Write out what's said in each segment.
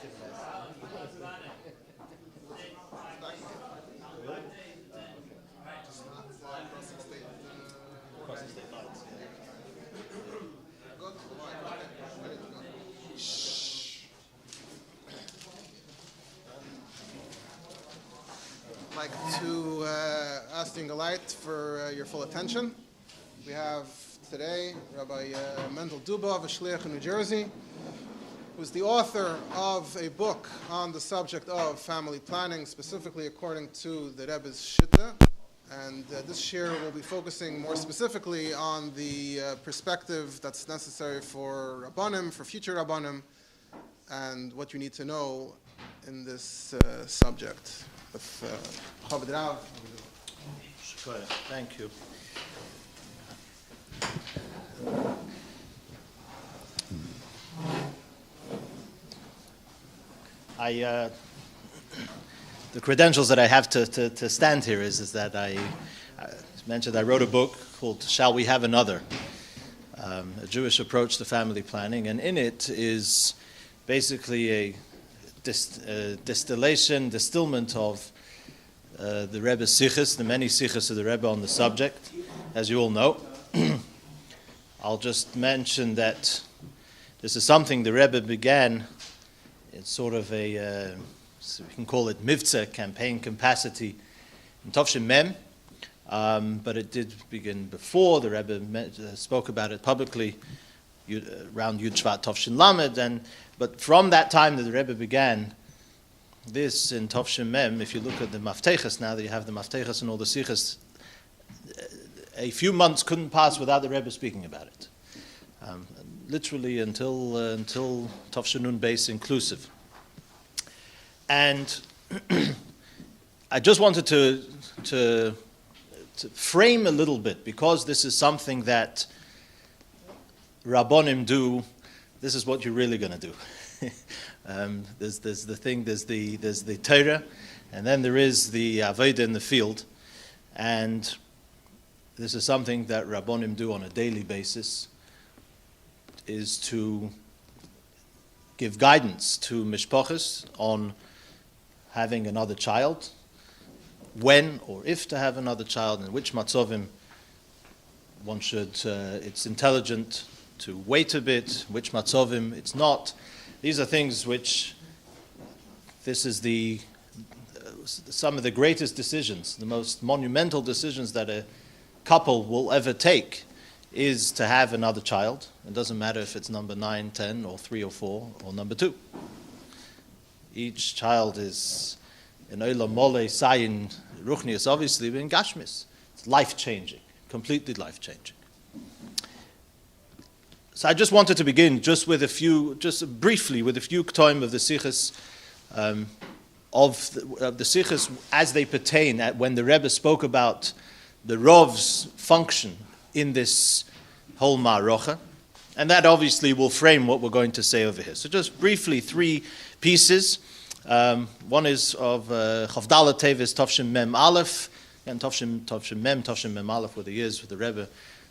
I'd like to ask you a light for your full attention. We have today Rabbi Mendel Dubov, a shliach in New Jersey, who's the author of a book on the subject of family planning, specifically according to the Rebbe's Shitta. And this year we'll be focusing more specifically on the perspective that's necessary for Rabbanim, for future Rabbanim, and what you need to know in this subject. Thank you. The credentials that I have to stand here is that I mentioned I wrote a book called Shall We Have Another? A Jewish approach to family planning, and in it is basically a distillment of the Rebbe's sichos, the many sichos of the Rebbe on the subject, as you all know. I'll just mention that this is something the Rebbe began in sort of a, so we can call it Mivtza, campaign capacity, in Tofshin Mem, but it did begin before. The Rebbe spoke about it publicly around Yud Shvat Tofshin Lamed, but from that time that the Rebbe began this in Tofshin Mem, if you look at the Mafteches, now that you have the Mafteches and all the Sichos, a few months couldn't pass without the Rebbe speaking about it. Literally until Tofshin Nun Beis inclusive. And I just wanted to frame a little bit, because this is something that Rabbanim do. This is what you're really going to do. There's the Torah, and then there is the Avodah in the field, and this is something that Rabbanim do on a daily basis, is to give guidance to mishpachos on having another child, when or if to have another child, and which matzovim one should, it's intelligent to wait a bit, which matzovim it's not. These are things which, this is some of the greatest decisions, the most monumental decisions that a couple will ever take, is to have another child. It doesn't matter if it's number 9, 10, or 3 or 4, or number 2. Each child is in Olam Mole, Sayin, Ruchnius, obviously, but in Gashmis. It's life-changing, completely life-changing. So I just wanted to begin just briefly with a few k'toim of the sichos, of the sichos as they pertain when the Rebbe spoke about the Rov's function in this whole ma'arocha, and that obviously will frame what we're going to say over here. So just briefly, 3 pieces. One is of Chavdala Tevis Tofshin Mem Aleph, and Tofshin Mem Aleph were the years where the Rebbe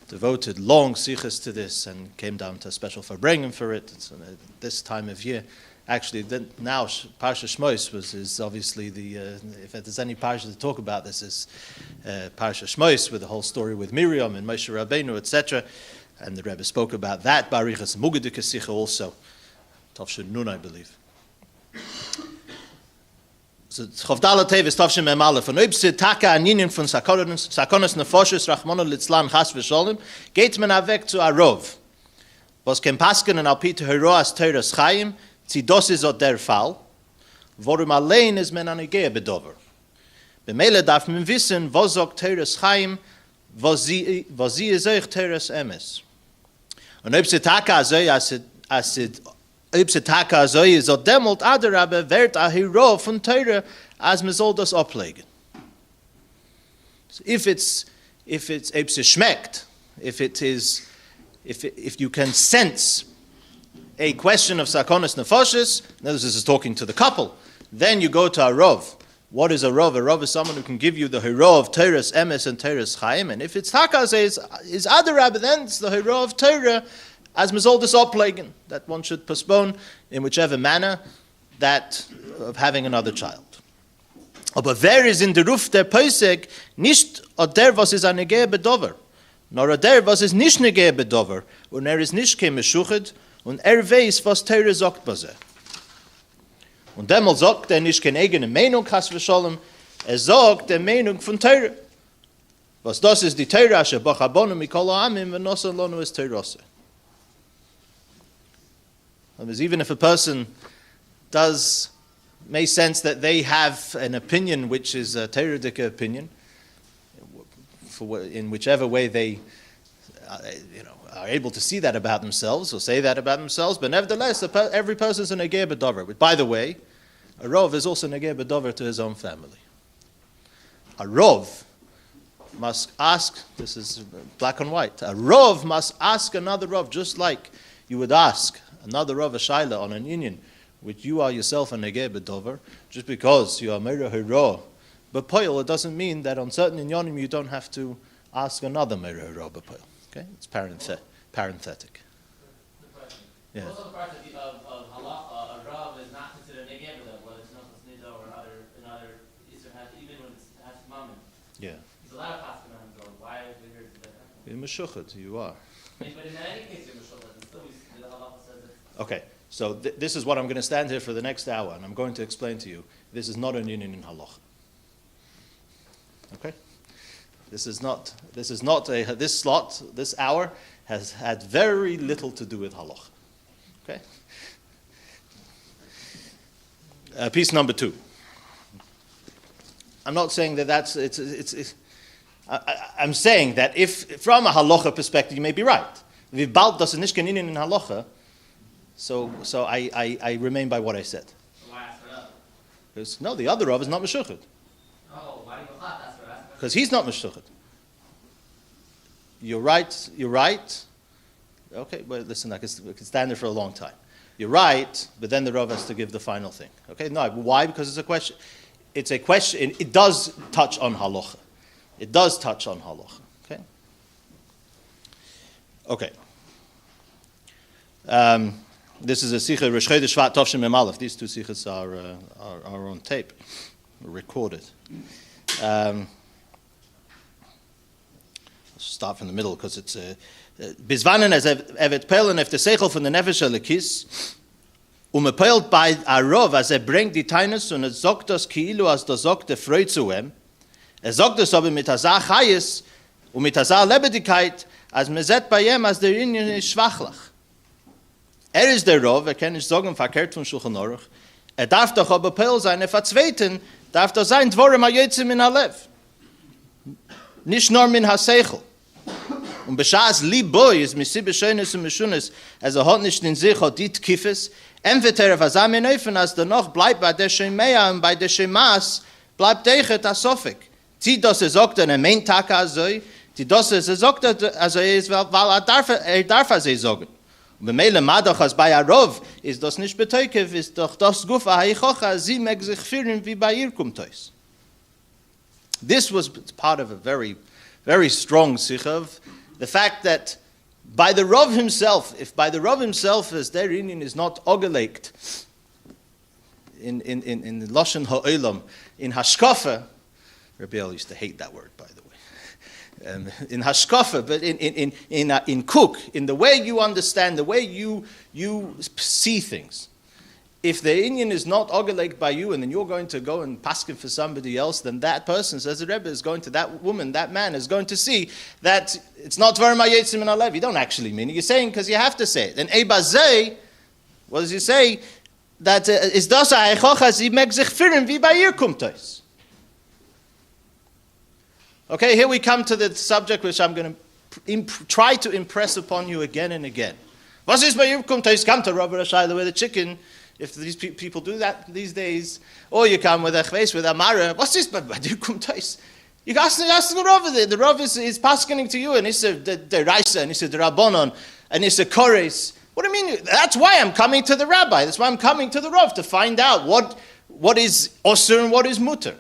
devoted long sichos to this and came down to a special farbrengen for it. It's this time of year. Actually, now Parsha Shmos is obviously if there's any parsha to talk about, this is Parsha Shmos, with the whole story with Miriam and Moshe Rabbeinu, etc. And the Rebbe spoke about that. Barichas Mugadik Sicha also, Tofshin Nun, I believe. So Chavdala Tevis Tofshin Mem Aleph. Und ob sie Taka Aninin von Sakonos Nefoshes Rachmano Litzlan Chas v'Sholem, geht man weg zu Arov. Was kem Pasken und Alpite Heroas Teures Chaim, das ist auch der Fall, worum allein ist man anigea bedover. Bemele darf man wissen, was sagt Teures Chaim, was sie ist euch Teures Emes. Und ob sie Taka azoi, ob sie Taka azoi ist, so demult Adarabe wird a Hero von Teure, as man soll das ablegen. So if ob sie schmeckt, if you can sense a question of sakonas nefoshes, this is talking to the couple, then you go to a rov. What is a rov? A rov is someone who can give you the hero of Teres Emes and Teres Chaim, and if it's Taka is Adarab, then it's the hero of Torah as Mizol des Oplegen, that one should postpone in whichever manner that of having another child. Aber wer ist in der Ruf der Pesek nicht der, was ist eine Gehe bedover, nor der, was ist nicht eine Gehe bedover, und ist nicht kein Meschuchet, und weiß, was Teure sagt bei sie. Und demol sagt nicht keine eigene Meinung, Chas v'Sholem, sagt die Meinung von Teure. Was das ist die Teure, asher bachabonu mikol ha'amim, v'nosa lonu es Teirose. Even if a person may sense that they have an opinion which is a Teiradic opinion, in whichever way they are able to see that about themselves or say that about themselves, but nevertheless, every person is a Negeh B'Dover. By the way, a Rov is also Negeh B'Dover to his own family. A Rov must ask, this is black and white, a Rov must ask another Rov, just like you would ask another Rov a Shaila on an union, which you are yourself a Negeh B'Dover, just because you are Meira Hiro. But Poil, it doesn't mean that on certain inyonim you don't have to ask another Meira Hiro B'Poil. Okay, it's parenthetic. Yeah. Also, the part of halacha, a rav is not considered negeh b'dover, whether it's nochas nida or another issue, even when it has mammon. Yeah. There's a lot of pasuk on it. Why is it here today? You're meshuchet, you are. But in any case, you're meshuchet. Still, the halacha says it. Okay, so this is what I'm going to stand here for the next hour, and I'm going to explain to you. This is not an union in halacha. Okay. This slot, this hour, has had very little to do with halacha. Okay? Piece number 2. I'm not saying that I'm saying that if, from a halacha perspective, you may be right. If bald does nicht kein in halacha, so I remain by what I said. Why ask for that? Because, no, the other Rav is not meshuchet. Oh, why do you not ask for that? Because he's not meshuchet. You're right. Okay, well, listen, I can stand there for a long time. You're right, but then the Rav has to give the final thing. Okay, no, why? Because it's a question. It's a question. It does touch on halacha. Okay. This is a sicha Rosh Chodesh Shvat Tovshin Mem Aleph. These two sichas are on tape, recorded. Start from the middle because it's Bizwanen as evet peilen if the seichel von der nefesh lekis peilt bei a rov as bringt die Tainus und sagt das kiilo as das sagt der Freu zu ihm. Sagt das aber mit der Chayes und mit der Lebendigkeit als man sieht bei ihm als der Union ist schwachlach. Ist der Rov, kann ich sagen verkehrt von Shulchan Aruch. Darf doch aber peil sein, verzweiten darf doch sein dvorim hayotzim min halev. Nicht nur min ha-seichel. Und beschaß liboy ist misi beschönes und mischunes, also hat nicht in sich, hat dit kiffes, entweder was am neufen, als danach bleibt bei der Shemea und bei der Shemas, bleibt dechet a Sofik. Zieht das sagt, er meint Taka azoi, die das sagt, also weil er darf sagen. Und bei Meile Madach, als bei Arov, ist das nicht beteukev, ist doch das Gufa haichocha, sie mag sich fühlen, wie bei ihr kommt es. This was part of a very, very strong sikh of the fact that by the Rav himself, if by the Rav himself as their union is not ogelekt in Lashon Ha'olam, in Hashkafa, Rabbi used to hate that word, by the way. In Hashkafa, but in Cook, in the way you understand, the way you see things. If the Indian is not ogelek by you, and then you're going to go and paskin for somebody else, then that person, says the Rebbe, is going to, that woman, that man, is going to see that it's not dvarim hayotzim min halev. You don't actually mean it. You're saying because you have to say it. And Eibazei, what does he say? That is das ha'echocha sie meg sich führen wie bei ihr kommt es. Okay, here we come to the subject which I'm going to try to impress upon you again and again. Was ist bei ihr kommt es? Come to Rabbi Rashayla with a chicken. If these people do that these days, or you come with a chves, with a mara, what's this? But you come twice. You ask the Rav there. The Rav is paskening to you, and he said the Raisa, and he said the Rabbanon, and he said Kores. What do you mean? That's why I'm coming to the Rabbi. That's why I'm coming to the Rav to find out what is osur and what is mutter.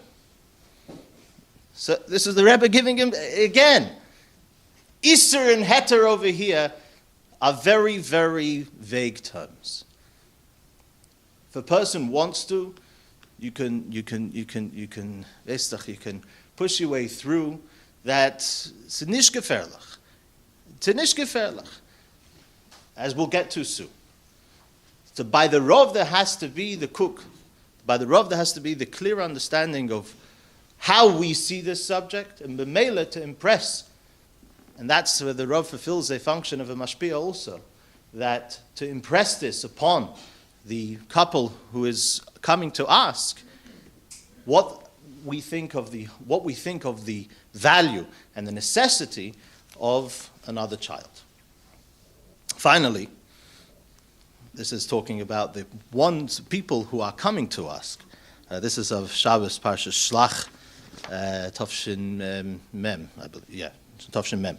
So this is the Rebbe giving him again. Isser and heter over here are very, very vague terms. If a person wants to, you can push your way through that. It's nicht gefährlich. It's nicht gefährlich, as we'll get to soon. So by the Rav, there has to be the cook. By the Rav, there has to be the clear understanding of how we see this subject, and b'meila to impress. And that's where the Rav fulfills a function of a mashpia also, that to impress this upon the couple who is coming to ask what we think of the value and the necessity of another child. Finally, this is talking about the people who are coming to ask. This is of Shabbos Parsha Shlach, Tafshin Mem, I believe. Yeah, Tafshin Mem.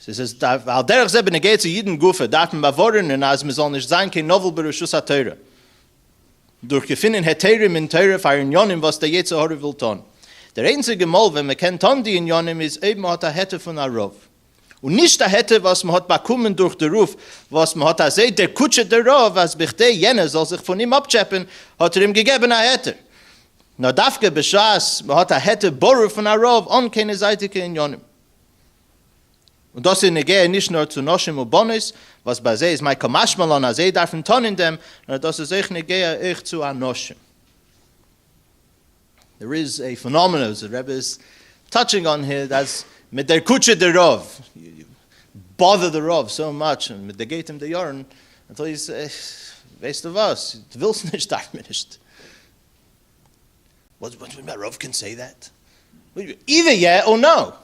It says, "Al derech ze benegeit zu jeden Gufe darf man bewahren, als man soll nicht sein kein Novel bereshus haTorah. Durch gefinnen heterim in Torah feiern Yonim, was der jetzt Hore will tun. Der einzige Mal, wenn man kennt tun die in Yonim, ist eben hat Hette von a Rav. Und nicht der Hette, was man hat bekommen durch den Ruf, was man hat seit der Kutsche der Rav, als bichte jene soll sich von ihm abcheppen, hat ihm gegeben a Hette. Na dafke beschas, man hat a Hette boru von a Rav, an keine Seitike in Yonim. Und das in Gehe nicht nur zu Noshim und Bonis, was bei sie ist, mein Kamashmalon, als sie darf ein Ton in dem, sondern das ist echt eine Gehe echt zu Anoshim. There is a phenomenon, the Rebbe is touching on here, that's mit der Kutsche der Rav. You bother the Rav so much, and mit der geht ihm der Jorn, until he says, weißt du was, du willst nicht, darf mir nicht. What Rav can say that? Either yeah or no.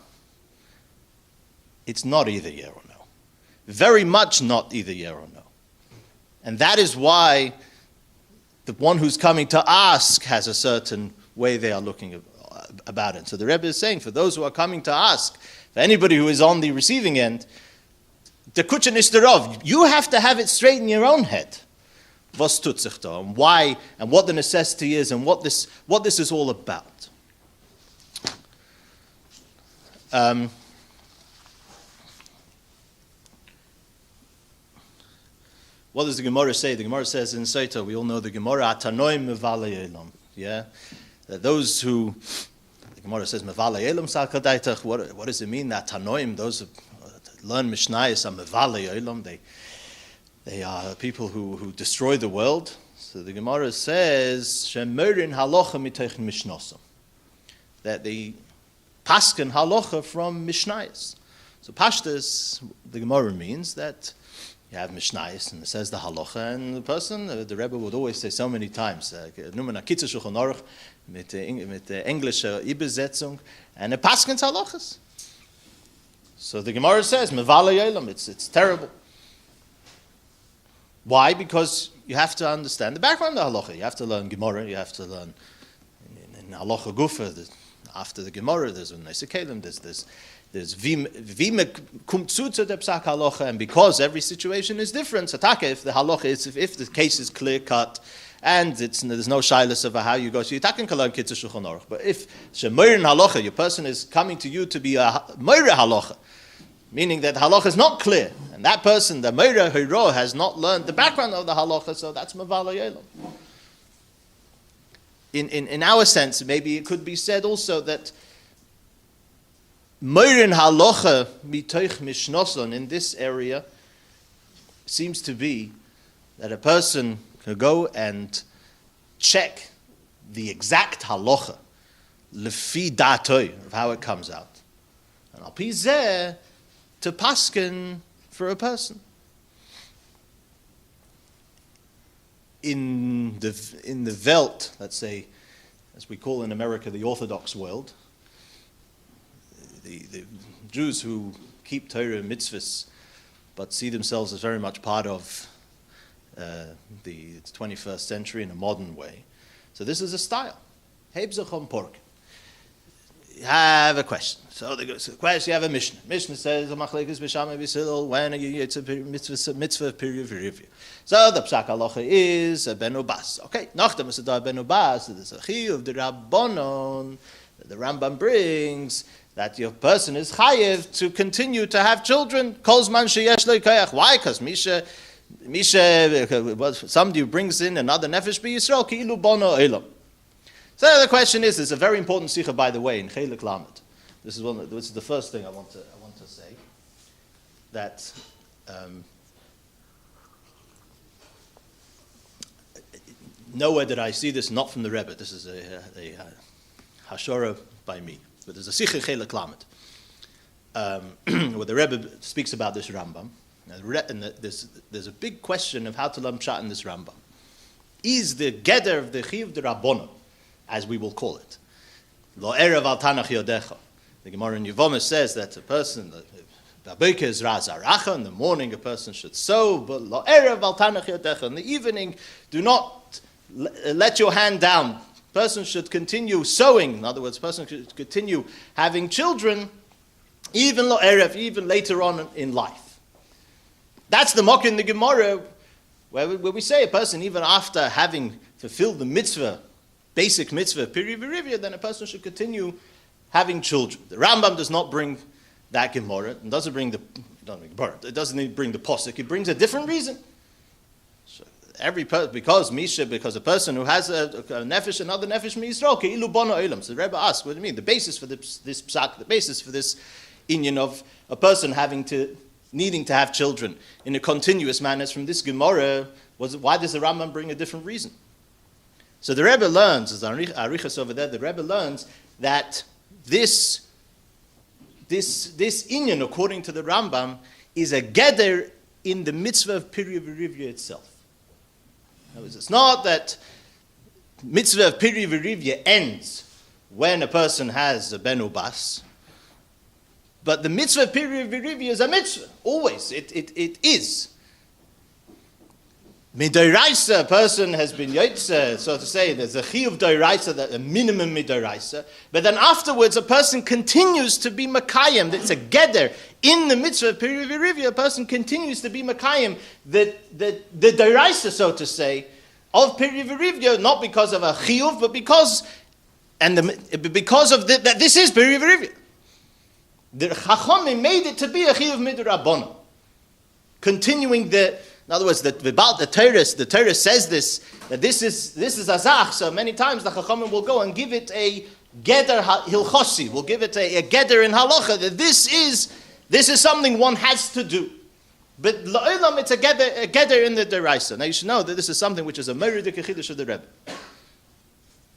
It's not either yeah or no. Very much not either yeah or no. And that is why the one who's coming to ask has a certain way they are looking about it. So the Rebbe is saying, for those who are coming to ask, for anybody who is on the receiving end, the Kutchen is the Rav. You have to have it straight in your own head. Was tut sich da, and why, and what the necessity is, and what this is all about. What does the Gemara say? The Gemara says in Saita, we all know the Gemara, Atanoim mevalei elam. Yeah? That those who, the Gemara says, mevalei elam salkadaitach, what does it mean? That Tanoim, those who learn Mishnayos are mevalei elam, they are people who destroy the world. So the Gemara says, Shemerin halacha mitochen Mishnasam. That they pasken halacha from Mishnayos. So Pashtas, the Gemara means that you have Mishnayos, and it says the halacha, and the person, the Rebbe would always say so many times, Numen HaKitzur Shulchan Aruch, mit der englische Übersetzung, and it paskens halachas. So the Gemara says, Mevalei Elam, it's terrible. Why? Because you have to understand the background of the halacha. You have to learn Gemara, you have to learn in halacha gufa, after the Gemara, there's an Eisekalim, there's vime kum zu der psak halacha, and because every situation is different, sataka, if the halacha is, if the case is clear cut, and there's no shilas over how you go, so you taken kalam kitzur shulchan aruch. But if shemoirin halacha, your person is coming to you to be a moira halacha, meaning that halacha is not clear, and that person, the moira hiro, has not learned the background of the halacha, so that's mavala yelam. In our sense, maybe it could be said also that Moirin halacha mitoich mishnoson in this area seems to be that a person can go and check the exact halacha lefi datoy of how it comes out, and al pi zeh to pasken for a person. In the Welt, let's say, as we call in America, the Orthodox world. The Jews who keep Torah and mitzvahs but see themselves as very much part of the 21st century in a modern way. So this is a style. Hebzachom pork. You have a question. So they go, you have a Mishnah. Mishnah says, when it's a mitzvah period review. So the psak halacha is a ben ubas. Okay, nachdem is a ben ubas, there's a chiyuv of the Rabbanon that the Rambam brings, that your person is chayev to continue to have children. Kolzman sheyesh lo koyach. Why? Because Misha somebody who brings in another nefesh b'Yisrael, ki'ilu bono olam. So the question is, it's a very important sikha, by the way, in Chelik Lamed. This is the first thing I want to say. That nowhere did I see this, not from the Rebbe. This is a hashora by me. But there's a sikha in Chelik Lamed where the Rebbe speaks about this Rambam. And there's a big question of how to learn pshat in this Rambam. Is the geder of the chiyuv the Rabbanim, as we will call it, lo erev al tanach yodecha? The Gemara in Yevamah says that a person, b'abokar is razaracha, in the morning a person should sow, but lo erev al tanach yodecha, in the evening do not let your hand down. Person should continue sowing. In other words, person should continue having children, even lo erev, even later on in life. That's the mock in the Gemara, where we say a person, even after having fulfilled the mitzvah, basic mitzvah, piri v'rivya, then a person should continue having children. The Rambam does not bring that Gemara, and doesn't bring it doesn't bring the posuk. It brings a different reason. So because a person who has a nefesh, another nefesh miYisrael, ke'ilu bono olam. So the Rebbe asks, what do you mean? The basis for this psak, the basis for this inyan of a person needing to have children in a continuous manner from this Gemara, why does the Rambam bring a different reason? So the Rebbe learns, as Hierarchies over there, the Rebbe learns that this inyan, according to the Rambam, is a geder in the mitzvah of piri v'rivya itself. In other words, it's not that mitzvah of piri v'rivya ends when a person has a ben ubas, but the mitzvah of piri v'rivya is a mitzvah, always. It is. Midoraisa, a person has been yotze, so to say, there's a chiyuv doraisa, a minimum midoraisa, but then afterwards a person continues to be makayim. It's a geder in the mitzvah of piri v'rivya. A person continues to be makayim, the doraisa, so to say, of piri v'rivya, not because of a chiyuv, but because of that this is piri v'rivya. The Chachamim made it to be a chiyuv midrabanan. Continuing in other words, the Torah says this, that this is azach. So many times the Chachamim will go and give it a geder hilchosi, will give it a geder in halacha, that this is something one has to do. But la'olam, it's a geder in the deraisa. Now you should know that this is something which is a meridik chiddush of the Rebbe.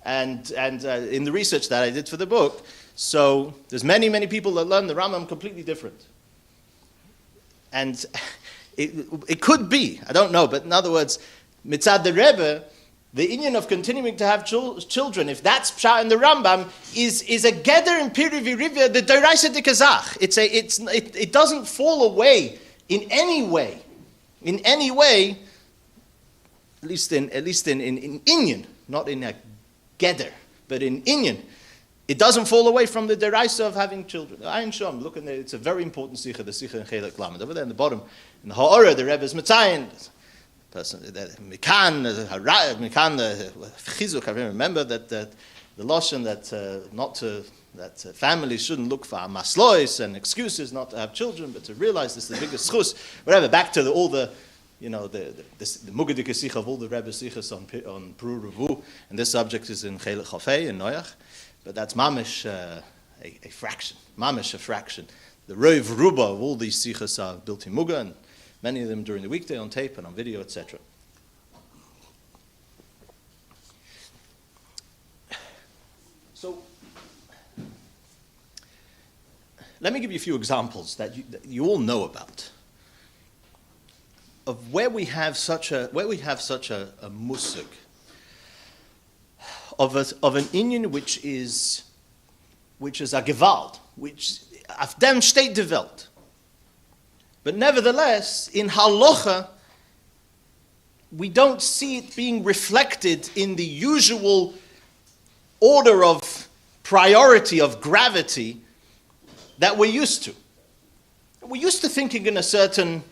And in the research that I did for the book, so there's many people that learn the Rambam completely different. And it could be, I don't know, but in other words, mitzad the Rebbe, the inyan of continuing to have children, if that's pshat in the Rambam, is a geder in piri v'rivya, the doraisa de kazach. It doesn't fall away in any way, at least in inyan, not in a geder, but in inyan. It doesn't fall away from the deraisa of having children. Ayin Shom, look in there, it's a very important sikha, the sikha in Chelik Lamed. Over there in the bottom, in the Ha'orah, the Rebbe is Metayin. Mikan, Chizuk, I remember that the Lashon that families shouldn't look for maslois and excuses not to have children, but to realize this is the biggest schus. Whatever, back to all the Mugadik sikha of all the Rebbe sikhas on Pru Revu, and this subject is in Chelik Chafei, in Noach. But that's mamish a fraction. The Rov Ruba of all these sichas are built in Muga, and many of them during the weekday on tape and on video, etc. So, let me give you a few examples that you all know about of where we have such a musig of an inyan which is a gewalt, which auf dem steht die Welt. But nevertheless, in halacha, we don't see it being reflected in the usual order of priority, of gravity that we're used to. We're used to thinking in a certain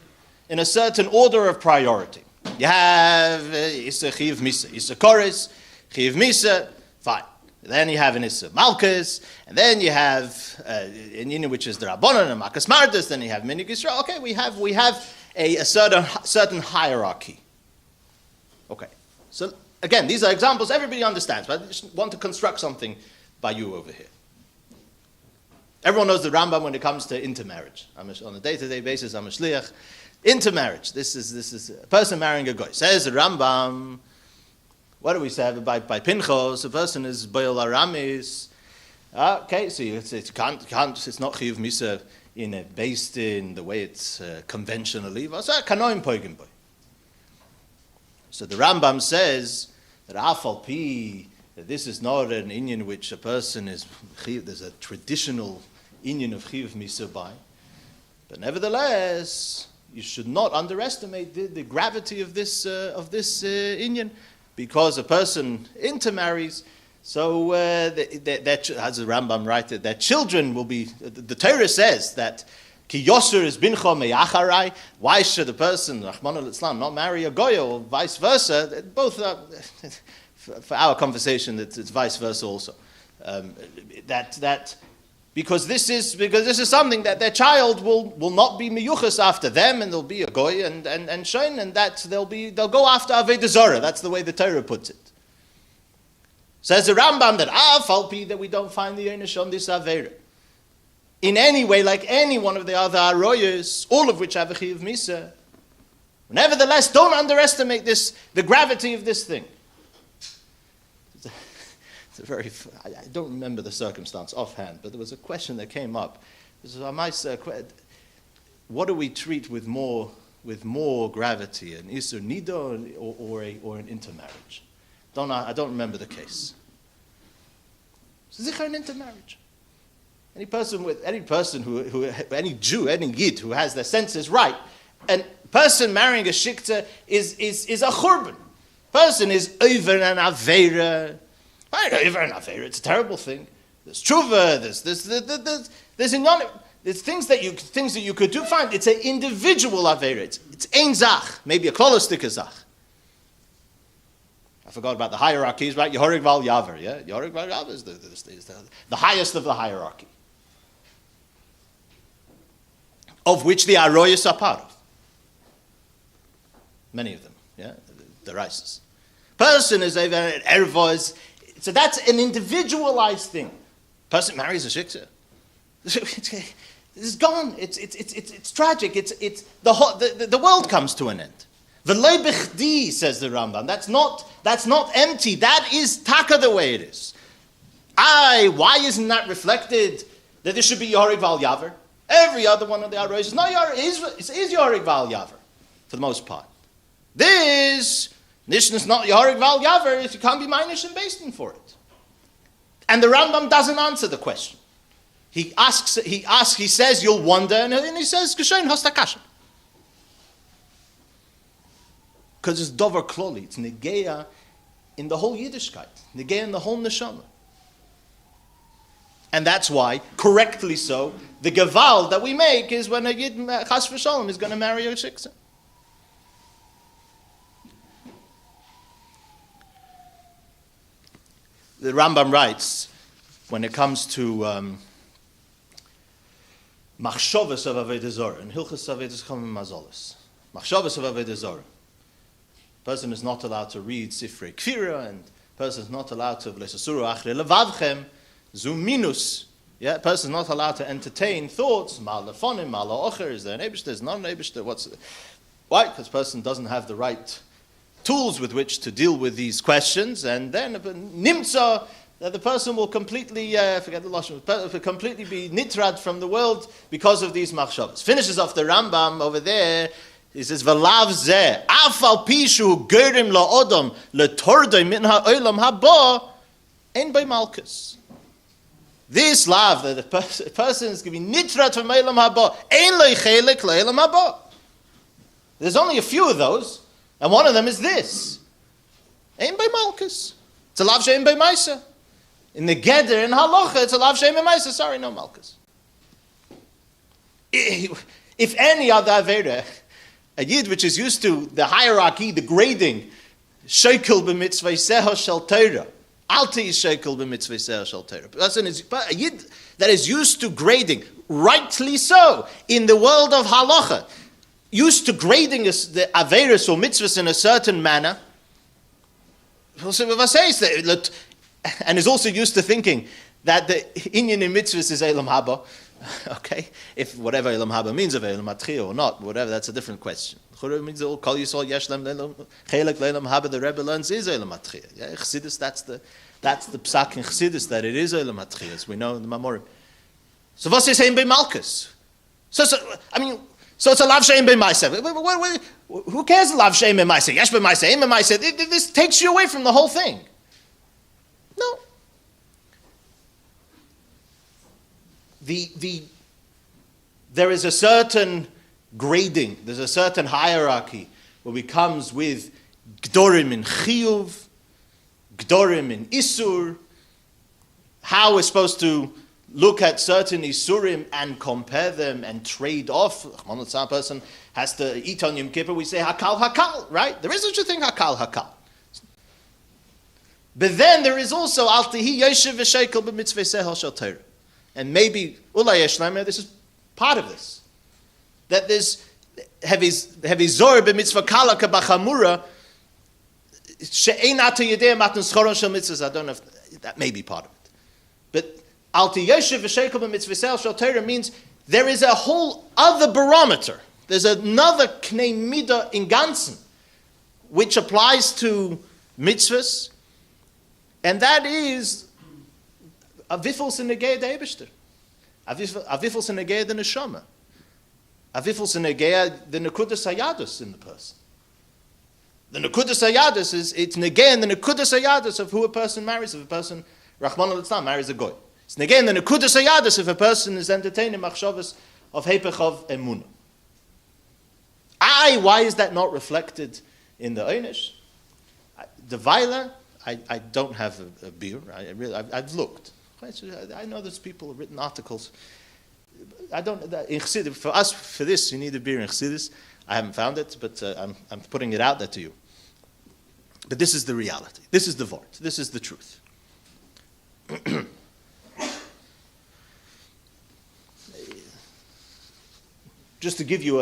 order of priority. You have Issa Chiv Misa, Issa Koris, Chiv Misa, fine. Then you have an Issa Malkus, and then you have which is the Rabbanon and Makas Mardas, then you have Minik Yisrael. Okay, we have a certain hierarchy. Okay. So again, these are examples everybody understands, but I just want to construct something by you over here. Everyone knows the Rambam when it comes to intermarriage. On a day-to-day basis, I'm a shliach. Intermarriage. This is a person marrying a guy. Says the Rambam. What do we say by Pinchos? A person is Baal Aramis. Okay, so it's not chiyuv misa based in the way it's conventionally. So the Rambam says that afal pi, that this is not an inyan which a person is there's a traditional inyan of chiyuv misa by, but nevertheless you should not underestimate the gravity of this inyan, because a person intermarries. So, as the Rambam writes, that children will be, the Torah says that, Ki Yosur is bincha meyacharai, why should a person, Rahman al-Islam, not marry a goy, or vice versa? Both are, for our conversation, it's vice versa also. Because this is something that their child will not be miyuchas after them, and there'll be a goy and shoin, and that they'll go after Avodah Zarah. That's the way the Torah puts it. Says the Rambam that falpi that we don't find the Einish on this Aveira. In any way, like any one of the other Aroyas, all of which have a Chiyuv Misa. Nevertheless, don't underestimate the gravity of this thing. It's a very, I don't remember the circumstance offhand, but there was a question that came up. What do we treat with more gravity, an Isur Nido or an intermarriage? I don't remember the case. So Zichar an intermarriage. Any Jew, any Yid who has their senses right, a person marrying a shikta is a churban. Person is over an aveira. Over an aveira, it's a terrible thing. There's tshuva. There's things that you could do. Fine, it's an individual aveira. It's ein zach, maybe a klolistik zach. I forgot about the hierarchies, right? Yehorig Val Yaver, yeah? Yehorig Val Yaver is the highest of the hierarchy, of which the Aroyas are part of. Many of them, yeah? The rices. Person is over Ervoz. So that's an individualized thing. Person marries a shiksa. It's gone. It's tragic. The world comes to an end. V'lei b'chdi, says the Rambam. That's not empty. That is taka the way it is. Why isn't that reflected that there should be Yorig Val Yaver? Every other one of the Arois is not Yorig. Is Yorig Val Yaver for the most part. This Nishn is not Yorig Val Yaver. You can't be Meinish and Basin for it. And the Rambam doesn't answer the question. He says you'll wonder, and he says Geshein Hostakasha. Because it's dover kloli, it's negeya in the whole Yiddishkeit, negeya in the whole neshama. And that's why, correctly so, the geval that we make is when a Yid chas v'shalom is going to marry a shiksa. The Rambam writes, when it comes to machshavas of Avodah Zarah, and Hilchas Avodah Chomim Mazolos, machshavas of Avodah Zarah. Person is not allowed to read Sifrei Kfira, and person is not allowed to v'lesasuru achre levavchem zuminus. Yeah, person is not allowed to entertain thoughts. Mal lefonim, mal ocher. Is there an ebishter? Is not an ebishter? Why? Because person doesn't have the right tools with which to deal with these questions, and then nimtza that the person will completely forget the lashon, completely be nitrad from the world because of these machshavas. Finishes off the Rambam over there. He says, "V'lav zeh afal pishu gerim laodam letordei min ha'olam haba ein by malchus." This lav that the person is going to be nitrat from olam haba ein leichelek leolam haba. There's only a few of those, and one of them is this: ein by malchus. It's a lav she'ein by ma'isa. In the Geder in halacha, it's a lav she'ein by ma'isa. Sorry, no malchus. If any other avera, a Yid which is used to the hierarchy, the grading, shekel b'mitzvah shel Torah, alti is shekel b'mitzvah shel Torah. A Yid that is used to grading, rightly so, in the world of halacha, used to grading the averis or mitzvahs in a certain manner, and is also used to thinking that the inyan in mitzvahs is elam haba. Okay, if whatever elam haba means of elam matchia or not, whatever, that's a different question. Chura means all kol yisol yeshlem chelak lelam haba. The Rebbe learns is elam matchia. Yeah, Chassidus, that's the psak in Chassidus, that it is elam matchia, as we know in the Mamorim. So what is saying by Malchus? So it's a lav shein by Maaseh. Who cares lav shein by Maaseh? Yesh by Maaseh, ein by Maaseh. This takes you away from the whole thing. No. There is a certain grading, there's a certain hierarchy where we comes with Gdorim in Chiyuv, Gdorim in Isur, how we're supposed to look at certain Isurim and compare them and trade off. A person has to eat on Yom Kippur, we say Hakal Hakal, right? There is such a thing, Hakal Hakal. But then there is also Al Tihi Yeshiv V'Shekel B'Mitzvah Sehel Shel Torah. And maybe, Ulay Yeshlemer, this is part of this. That there's heavy zor b'mitzvah kala kabachamura she'ein ata yedei matan schoron shel mitzvahs. I don't know if that may be part of it. But al tiyoshev v'shekel b'mitzvah shel Torah means there is a whole other barometer. There's another knei midah in ganzen, which applies to mitzvahs, and that is avifos in negei the Eibishter, avifos in negei the neshama, avifos in negei the nekudas hayadus in the person. The nekudas hayadus is it's negei in the nekudas hayadus of who a person marries. If a person Rachmana litzlan marries a goy, it's negei in the nekudas hayadus if a person is entertaining machshavas of heipech of emunah. Why is that not reflected in the Einish? The Vaila, I don't have a beer. I've looked. I know there's people who've written articles. I don't. In Chassidus, for us, for this, you need a beer in Chassidus. I haven't found it, but I'm putting it out there to you. But this is the reality. This is the Vort. This is the truth. Just to give you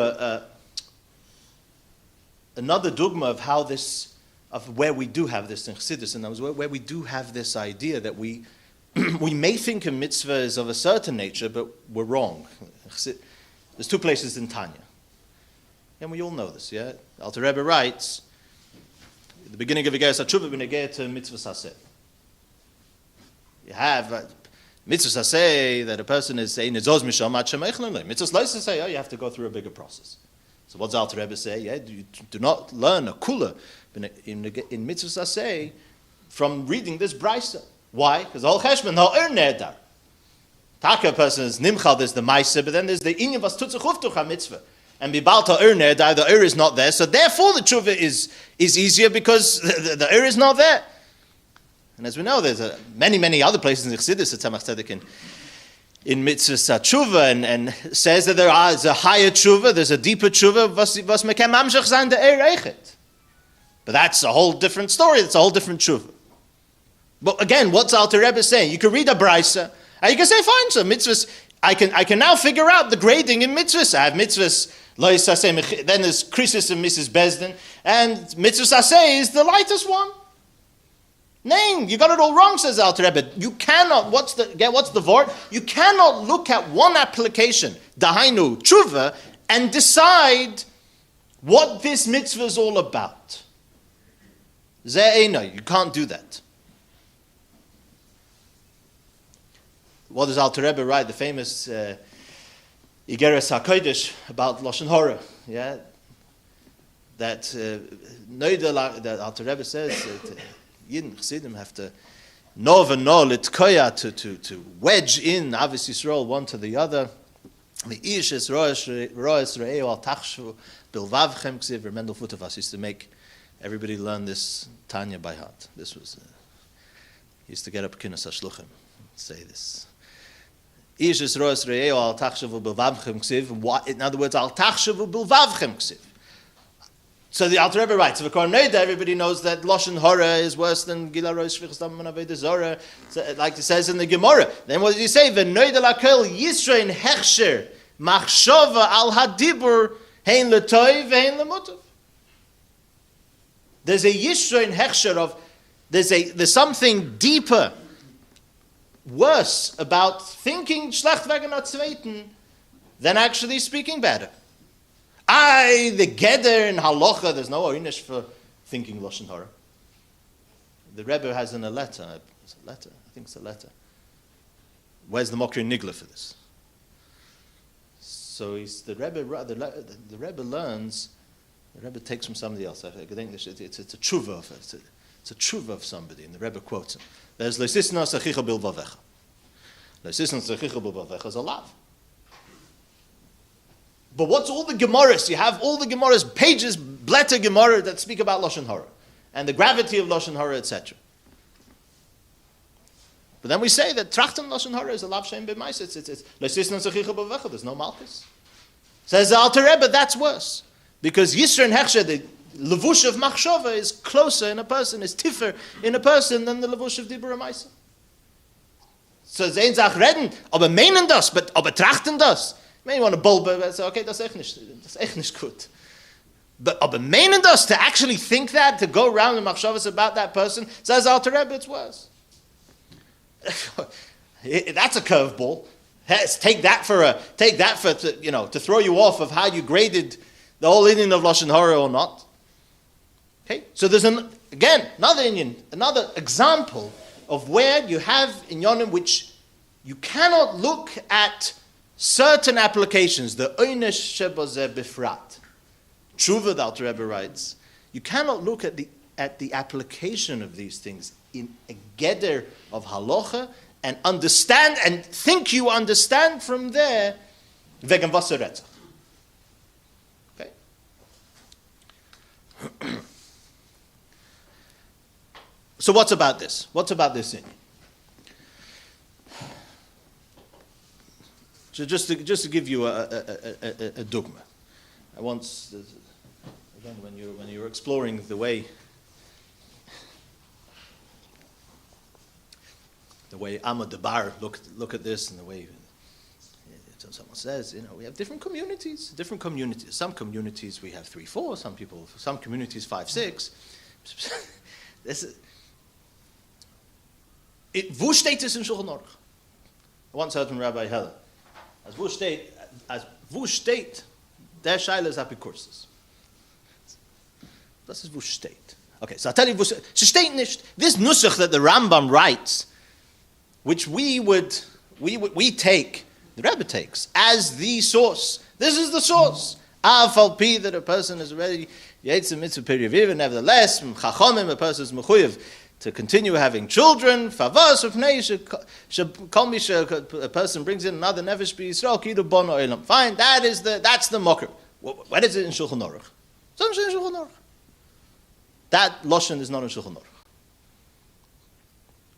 another dogma of how this, of where we do have this in Chassidus, and that was where we do have this idea that we may think a mitzvah is of a certain nature, but we're wrong. There's two places in Tanya, and we all know this. Yeah, Alter Rebbe writes at the beginning of Igeres HaTshuva b'negei to mitzvah saseh. You have mitzvah saseh that a person is saying nizos misham ad shemeichlen. Mitzvah lo saseh, you have to go through a bigger process. So what does Alter Rebbe say? Yeah, you do not learn a kula in mitzvah saseh from reading this brisa. Why? Because all cheshbon ha'er neder. Taka person is nimchal. There's the ma'aseh, but then there's the inyan vas tutzach uftuch mitzvah. And bibal ha'er neder, the er is not there. So therefore the tshuva is easier because the er is not there. And as we know, there's many other places in the Chassidus that Tzemach Tzedek in mitzvah tshuva and says that there is a higher tshuva, there's a deeper tshuva, was mekem mamshach zayin the er eichet. But that's a whole different story. That's a whole different tshuva. But again, what's Alter Rebbe saying? You can read a brisa, and you can say, fine, so mitzvahs, I can now figure out the grading in mitzvahs. I have mitzvahs, lo yisaseh, then there's krisis and Mrs. Bezdin, and mitzvah saseh is the lightest one. Name, you got it all wrong, says Alter Rebbe. You cannot, what's the vort? You cannot look at one application, dahainu, tshuva, and decide what this mitzvah is all about. Ze'ena, you can't do that. What does Alter Rebbe write? The famous Igeres HaKodesh about Lashon Hora. Yeah, that that Alter Rebbe says that Yidden Chassidim have to nov and no litkoya to wedge in Avis Yisrael one to the other. The ish is roes re'eu al tachshu bilvavchem ksiv. Mendel Futavas used to make everybody learn this Tanya by heart. This was he used to get up Kinas HaShluchim say this. Ish is roes re'eu al tachshu bilvavchem ksiv. In other words, al tachshu bilvavchem ksiv. So the Alter Rebbe writes, everybody knows that Lashon Hora is worse than Gila Rosh Shvichstam and Aveda Zora, like it says in the Gemara. Then what did he say? V'noida lakel Yisrael hechsher machshava al hadibur Hein l'toiv, hein l'mutav. There's a yishra in hechsher of, there's something deeper, worse about thinking schlecht wegen der Zweiten than actually speaking better. The Geder in halacha, there's no oynish for thinking Lashon Hara. The Rebbe has in a letter, I think it's a letter. Where's the Mokri Nigla for this? So the Rebbe learns, the Rebbe takes from somebody else. I think it's a tshuva of it. It's a tshuva of somebody, and the Rebbe quotes him. There's Leisisna Sachicha Bilvavecha. Leisisna Sachicha Bilvavecha is a lav. But what's all the Gemaras? You have all the Gemaras, pages, blätter Gemara that speak about Lashon Hara and the gravity of Lashon Hara, etc. But then we say that Trachten Lashon Hara is a lav shem b'mais. It's Leisisna Sachicha Bilvavecha. There's no malchus. Says the Alter Rebbe, that's worse. Because Yisra and Hechsher, the levush of machshava is closer in a person, is tiffer in a person than the levush of Dibur Amaisa. So sehen sich reden, aber meinen das, aber trachten das. You want to bulb, say, okay, that's echt nicht gut. But aber meinen das, to actually think that, to go around in machshavas about that person, says Alter Rebbe, it's worse. That's a curveball. Take that for to throw you off of how you graded the whole Indian of Lashon Hara or not. Okay, so there's another example of where you have inyanim which you cannot look at certain applications. The oynesh shebazeh bifrat. Tshuva, the Alter Rebbe writes, you cannot look at the application of these things in a geder of halacha and understand and think you understand from there wegen Wasser Retzach. Okay. So what's about this? What's about this in? So just to give you a dogma. I once, again, when you're exploring the way Ahmad Dabar look at this, and the way someone says, we have different communities. Some communities we have 3, 4. Some communities 5, 6. Wo steht es in Shulchan Aruch? I once heard from Rabbi Heller. As wo steht, der Scheile ist Apikursus. Das ist wo steht. Okay, so I'll tell you, she steht nicht. This nusach that the Rambam writes, which we take, the Rebbe takes, as the source. This is the source. Afal pi, that a person is already Yetzer mitzvah periviv, nevertheless, chachomim, a person is mechuyev to continue having children. Favas of a person brings in another nefesh b'Yisrael kidu bono elam. Fine, that's the mocker. What is it in Shulchan Aruch? It's not in Shulchan Aruch. That lashon is not in Shulchan Aruch.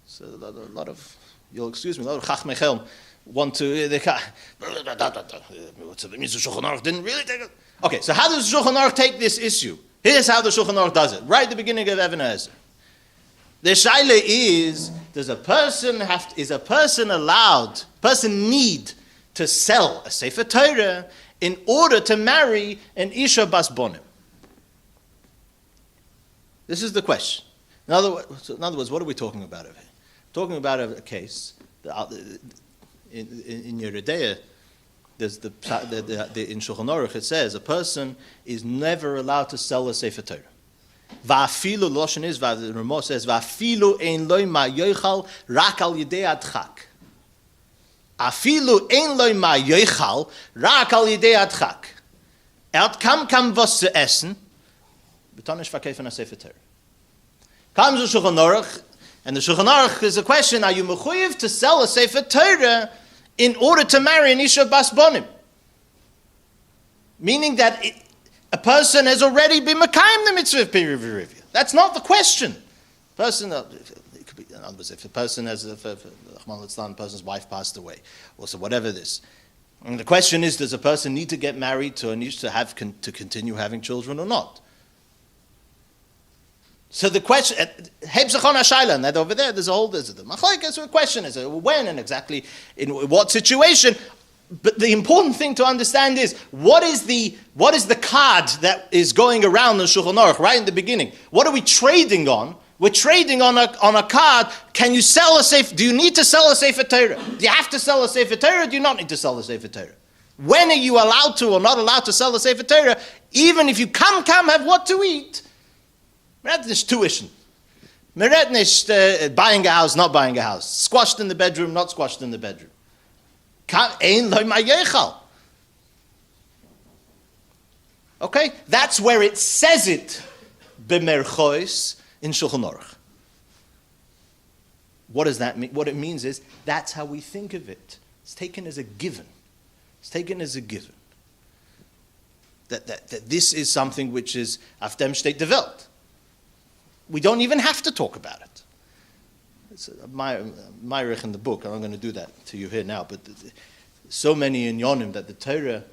So a lot of, you'll excuse me, a lot of chachmei chelm want to. What's the means of Shulchan Aruch didn't really take it. Okay, so how does Shulchan Aruch take this issue? Here's how the Shulchan Aruch does it. Right at the beginning of Even HaEzer. The shaila is, is a person need to sell a Sefer Torah in order to marry an Isha Bas Bonim? This is the question. In other words, what are we talking about over here? Talking about a case, in Yeridea, there's in Shulchan Aruch it says a person is never allowed to sell a Sefer Torah. Va'afilu, Loshen is, the Ramah says, Va'afilu ein loy ma yoichal rak al yidei adchak. Afilu ein loy ma yoichal rak al yidei adchak. Hat kam was zu essen, betonisch verkaufen a Sefer Torah. Comes the Shulchan Aruch, and the Shulchan Aruch is a question, are you mechuyev to sell a Sefer Torah in order to marry an Isha Bas Bonim? Meaning that a person has already been Mekayim the mitzvah of Pirivivivia. That's not the question. Person, it could be, in other words, if a person has, if a person's wife passed away, or so whatever this. And the question is, does a person need to get married to continue having children or not? So the question, Hebzachon HaShayla, and that over there, there's the machlokes. The question is, when and exactly in what situation? But the important thing to understand is, what is the card that is going around in Shulchan Aruch right in the beginning? What are we trading on? We're trading on a card. Can you sell a Sefer? Do you need to sell a Sefer Torah? Do you have to sell a Sefer Torah? Or do you not need to sell a Sefer Torah? When are you allowed to or not allowed to sell a Sefer Torah? Even if you come have what to eat. Mered nicht tuition. Mered nicht buying a house, not buying a house. Squashed in the bedroom, not squashed in the bedroom. Okay, that's where it says it. B'merchois in Shulchan Aruch. What does that mean? What it means is that's how we think of it. It's taken as a given. It's taken as a given. That this is something which is auf dem steht der Welt. We don't even have to talk about it. It's my rich in the book. I'm going to do that to you here now. But so many inyonim that the Torah,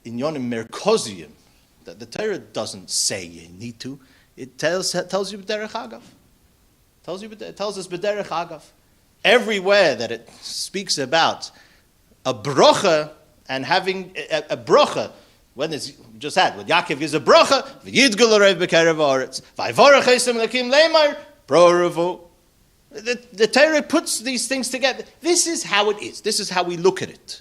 inyonim merkoziim, that the Torah doesn't say you need to. It tells you b'derech agav. It tells us b'derech agav. Everywhere that it speaks about a brocha and having a brocha, when it's just had, when Yaakov gives a brocha, v'yidgul arev b'kerev haaretz, v'ayvorach esem lakim leimar, prorevu. The Torah puts these things together. This is how it is. This is how we look at it.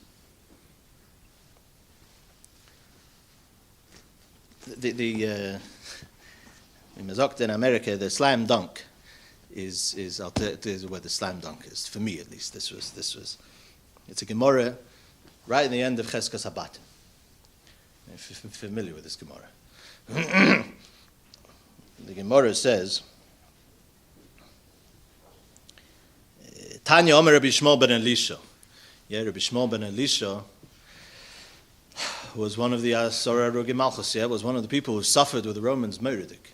The in America, the slam dunk is where the slam dunk is, for me at least. This was it's a Gemara right in the end of Cheskas Habat. If you're familiar with this Gemara. The Gemara says, Tanya Omer Rabbi Shmuel ben Elisha. Yeah, Rabbi Shmuel ben Elisha was one of the Asara Rogim Malchus, was one of the people who suffered with the Romans Meridik.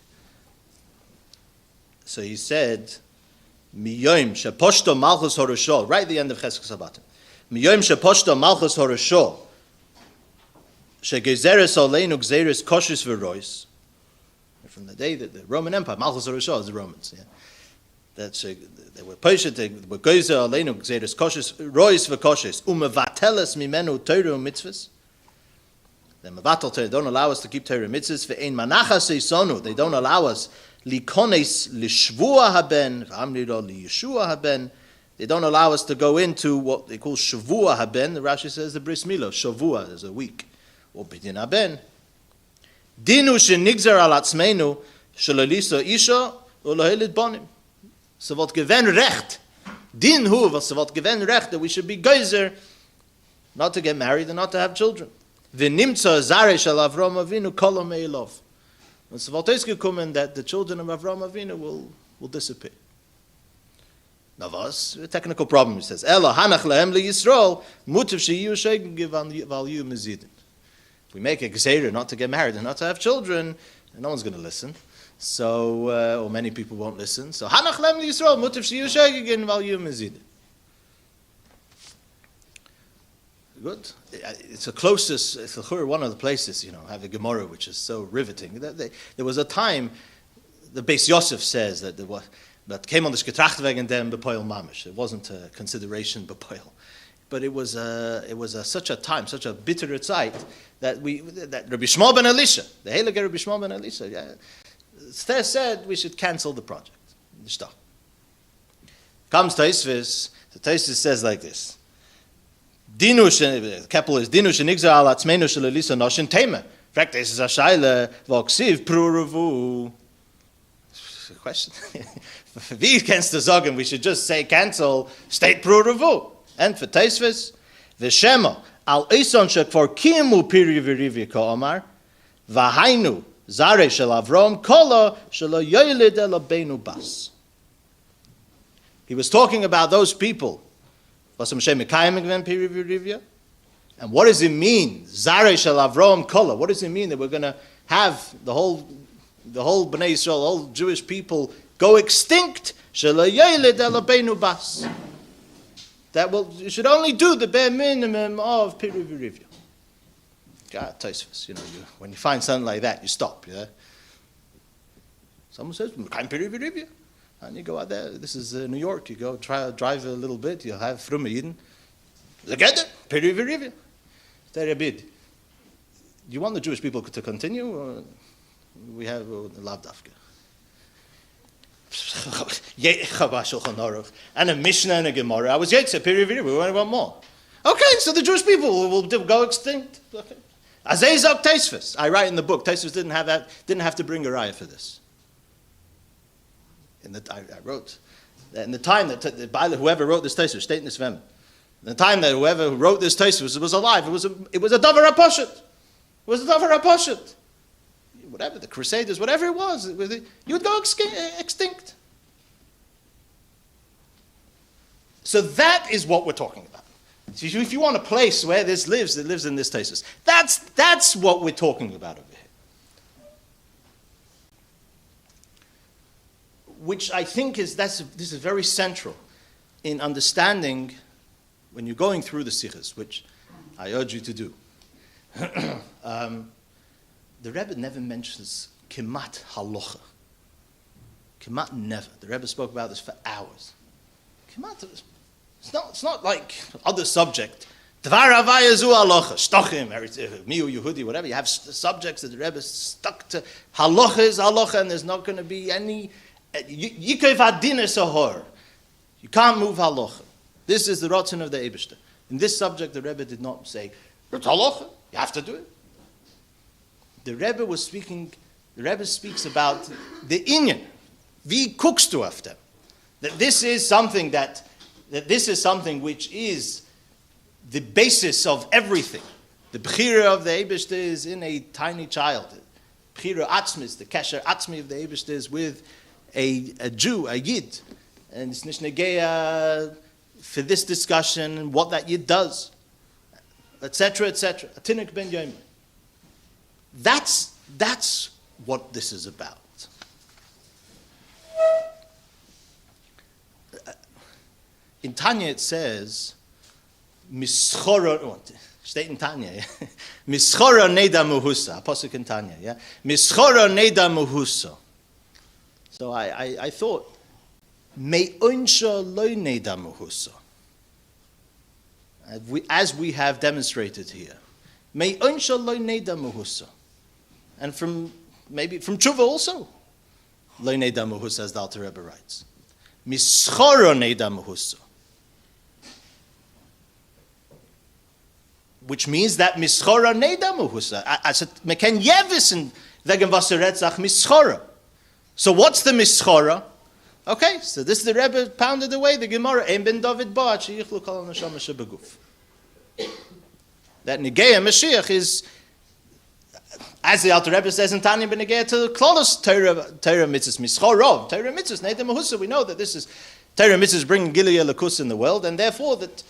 So he said, Miyoim sheposhto Malchus Horosho, right at the end of Cheskas Habat. Miyoim sheposhto Malchus Horosho, shegezeres oleinu gzeres koshis v'rois. From the day that the Roman Empire, Malchus Horosho is the Romans, they were poshet, they were gezer oleinu gzeres koshis, rois v'koshis, umevateles mimenu Torah mitzvahs. The mevatel Torah don't allow us to keep Torah mitzvahs. Ve'ein manachas seisonu, they don't allow us likones lishvua haben, v'amniro liyeshua haben. They don't allow us to go into what they call shavua haben. The Rashi says the bris milah, shavua is a week, or bidin haben. Dinu shenigzer al atzmeinu shalaliso isha ulohelit bonim. So what gewen recht. Din hu, was what gewen recht that we should be geyser, not to get married and not to have children. V'nimtza zare shel Avram Avinu kol meilov. And so what is gekommen that the children of Avram Avinu will disappear. Now what's a technical problem? He says, Ela hanach lehem li Yisrael mutav sheyu shegen value mezidin. If we make a gzeira not to get married and not to have children, no one's going to listen. So, or many people won't listen. So, hanach lehem li Yisrael mutav sheyu shegen value mezidin. Good. It's the closest, it's one of the places, have a Gemara which is so riveting. There was a time, the Beis Yosef says that came on the Getracht wegen dem bepoil mamish. It wasn't a consideration bepoil, but it was such a time, such a bitter sight that Rabbi Shmuel ben Elisha, the heilige Rabbi Shmuel ben Elisha, said we should cancel the project. Comes Tosfos. The Tosfos says like this. The capital is Dinu shenigzer al atzmeinu shelelisa noshin tema. In fact, this is a shaila v'oksiv pruruvu. Question. Wie against the Zogan, we should just say cancel state pruruvu. And for Tosfos, v'shema al ison shekvar kimu piri v'rivya ka'omar v'hainu zare shel Avram kola shelo yoylid elabeinu bas. He was talking about those people. And what does it mean? Zare shel Avram kola. What does it mean that we're going to have the whole Bnei Yisrael, the whole Jewish people go extinct? Bas. You should only do the bare minimum of Piri V'Rivya. God, Tosfos, when you find something like that, you stop. Yeah. Someone says, Piri V'Rivya. And you go out there, this is New York, you go drive a little bit, you'll have Frumme Yidden. Together, Peri v'rivya. Rabbi, do you want the Jewish people to continue? Or we have lav dafka. And a Mishnah and a Gemara. I was Yetzer, Peri v'rivya. We want more. Okay, so the Jewish people will go extinct. Okay. Azezok Taisvus. I write in the book, Taisvus didn't have to bring a raya for this. I wrote that in the time that whoever wrote this Taisvus, state in this vem, the time that whoever wrote this Taisvus was alive, it was a davar aposhet. It was a davar aposhet. Whatever, the Crusaders, whatever it was, you would go extinct. So that is what we're talking about. So if you want a place where this lives, it lives in this Taisvus. That's what we're talking about over here. Which I think this is very central in understanding when you're going through the sichos, which I urge you to do. The Rebbe never mentions kemat halacha. Kemat never. The Rebbe spoke about this for hours. Kemat, it's not like other subject. Dvar havaya zu halacha, shtochim, miu Yehudi, whatever. You have subjects that the Rebbe stuck to. Halacha is halacha, and there's not going to be any. Yikev hadin sahor. You can't move halacha. This is the rotzen of the Eibishter. In this subject, the Rebbe did not say, it's halacha, you have to do it. The Rebbe speaks about the inyan. Wie guckst du auf dem? That this is something which is the basis of everything. The bechira of the Eibishter is in a tiny child. The bechira atzmis, the kesher atzmi of the Eibishter is with a Jew, a Yid. And it's nishnegeya for this discussion, what that Yid does, etc., etc. Atinik ben Yomer. That's what this is about. In Tanya it says, Mischora, state in Tanya, Mischora neda muhusa, apostle in Tanya, yeah? Mischora neda muhusa. So I thought, Me unsha lo neda muhusa. As we have demonstrated here. Me unsha lo neda muhusa. And from Tshuva also. Lo neda muhusa, as the Alter Rebbe writes. Mischora neda muhusa. Which means that mischora neda muhusa. I said, meken yevissen wegen was retzach mischora. So what's the mischora? Okay, so this is the Rebbe pounded away the Gemara. Ein ben David ba'at sheyichlu kol neshama shebeguf. That Negeya Mashiach is, as the Alter Rebbe says in Tanya, ben Negeya to Klolos Torah mitzvahs mischorov Torah mitzvahs neda muhusa. We know that this is Torah mitzvahs bringing Gilead Lakus in the world, and therefore that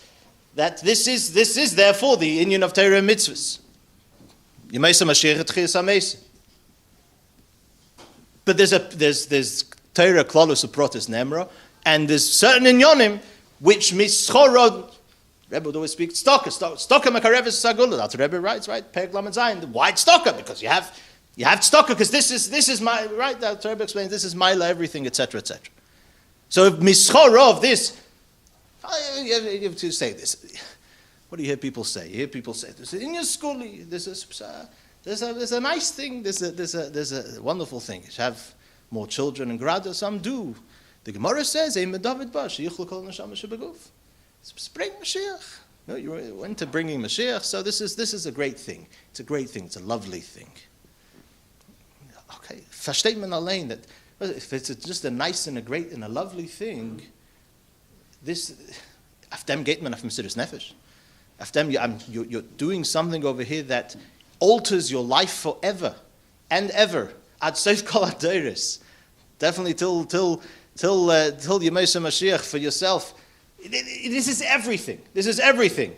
this is therefore the union of Torah mitzvahs. Yemaisa Mashiach Tchias HaMeisa. But there's Torah Klolos Uprotis Nemra, and there's certain inyonim which mischorod. Rebbe would always speak stocker makareves sagula. That's what Rebbe writes, right? Perek Lamed Zayin. Why stocker? Because you have stocker because this is my right. That Rebbe explains this is my everything, etc., etc. So if mischorov this. You have to say this. What do you hear people say? You hear people say, "This in your school. There's a nice thing. There's a wonderful thing. You should have more children and grada. Some do. The Gemara says, "Ein David ba sheyichlu kol neshama shebeguf." Bring Mashiach. No, you went to bringing Mashiach. So this is a great thing. It's a great thing. It's a lovely thing. Okay, versteht man allein that if it's just a nice and a great and a lovely thing. This, af dem geht man auf Mesiras Nefesh. Af dem, you're doing something over here that alters your life forever and ever. Ad sof kol hadoros. Definitely till Yemesa Mashiach for yourself. This is everything. This is everything.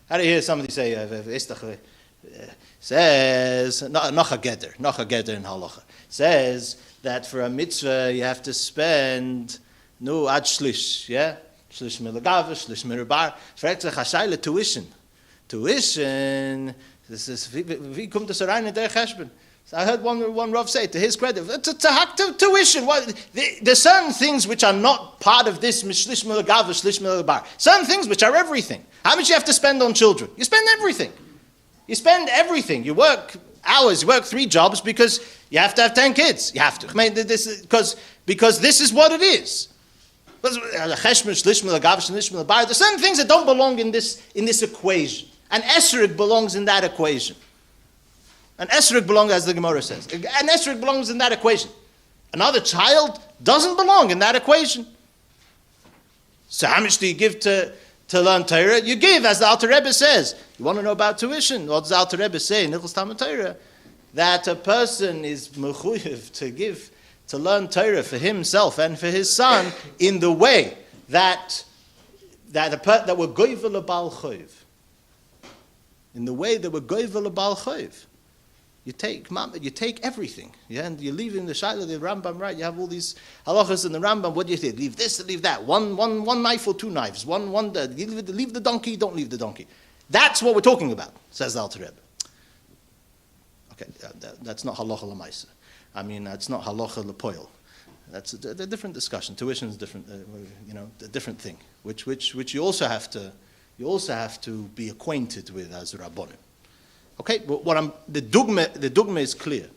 How do you hear somebody say? Says noch a geder in halacha. Says that for a mitzvah you have to spend ad shlish, yeah. Shlish milagav, shlish mirabar. Fragt sich Hashaila tuition. Tuition. This is wie kommt das rein in der Cheshbon? So I heard one Rav say, to his credit, to tuition. There's certain things which are not part of this, shlish mil gav, shlish mil bar. Certain things which are everything. How much you have to spend on children? You spend everything. You spend everything. You work hours, you work 3 jobs because you have to have 10 kids. You have to. I mean, because this is what it is. There's certain things that don't belong in this equation. And esrog belongs in that equation. An esrog belongs, as the Gemara says. An esrog belongs in that equation. Another child doesn't belong in that equation. So how much do you give to learn Torah? You give, as the Alter Rebbe says. You want to know about tuition? What does the Alter Rebbe say in Hilchos Talmud Torah? That a person is mechuyev to give, to learn Torah for himself and for his son in the way that we're goyvel l'bal choiv. In the way that we're goyvel l'bal choiv. You take everything, yeah, and you leave in the Shaila, the Rambam, right? You have all these halachas in the Rambam. What do you think? Leave this, leave that. One knife or 2 knives. Leave the donkey, don't leave the donkey. That's what we're talking about, says the Alter Rebbe. Okay, that's not halacha l'maisa. I mean, that's not halacha l'poil. That's a different discussion. Tuition is different, a different thing, which you also have to be acquainted with as Rabbanim. Okay, but the dogma is clear.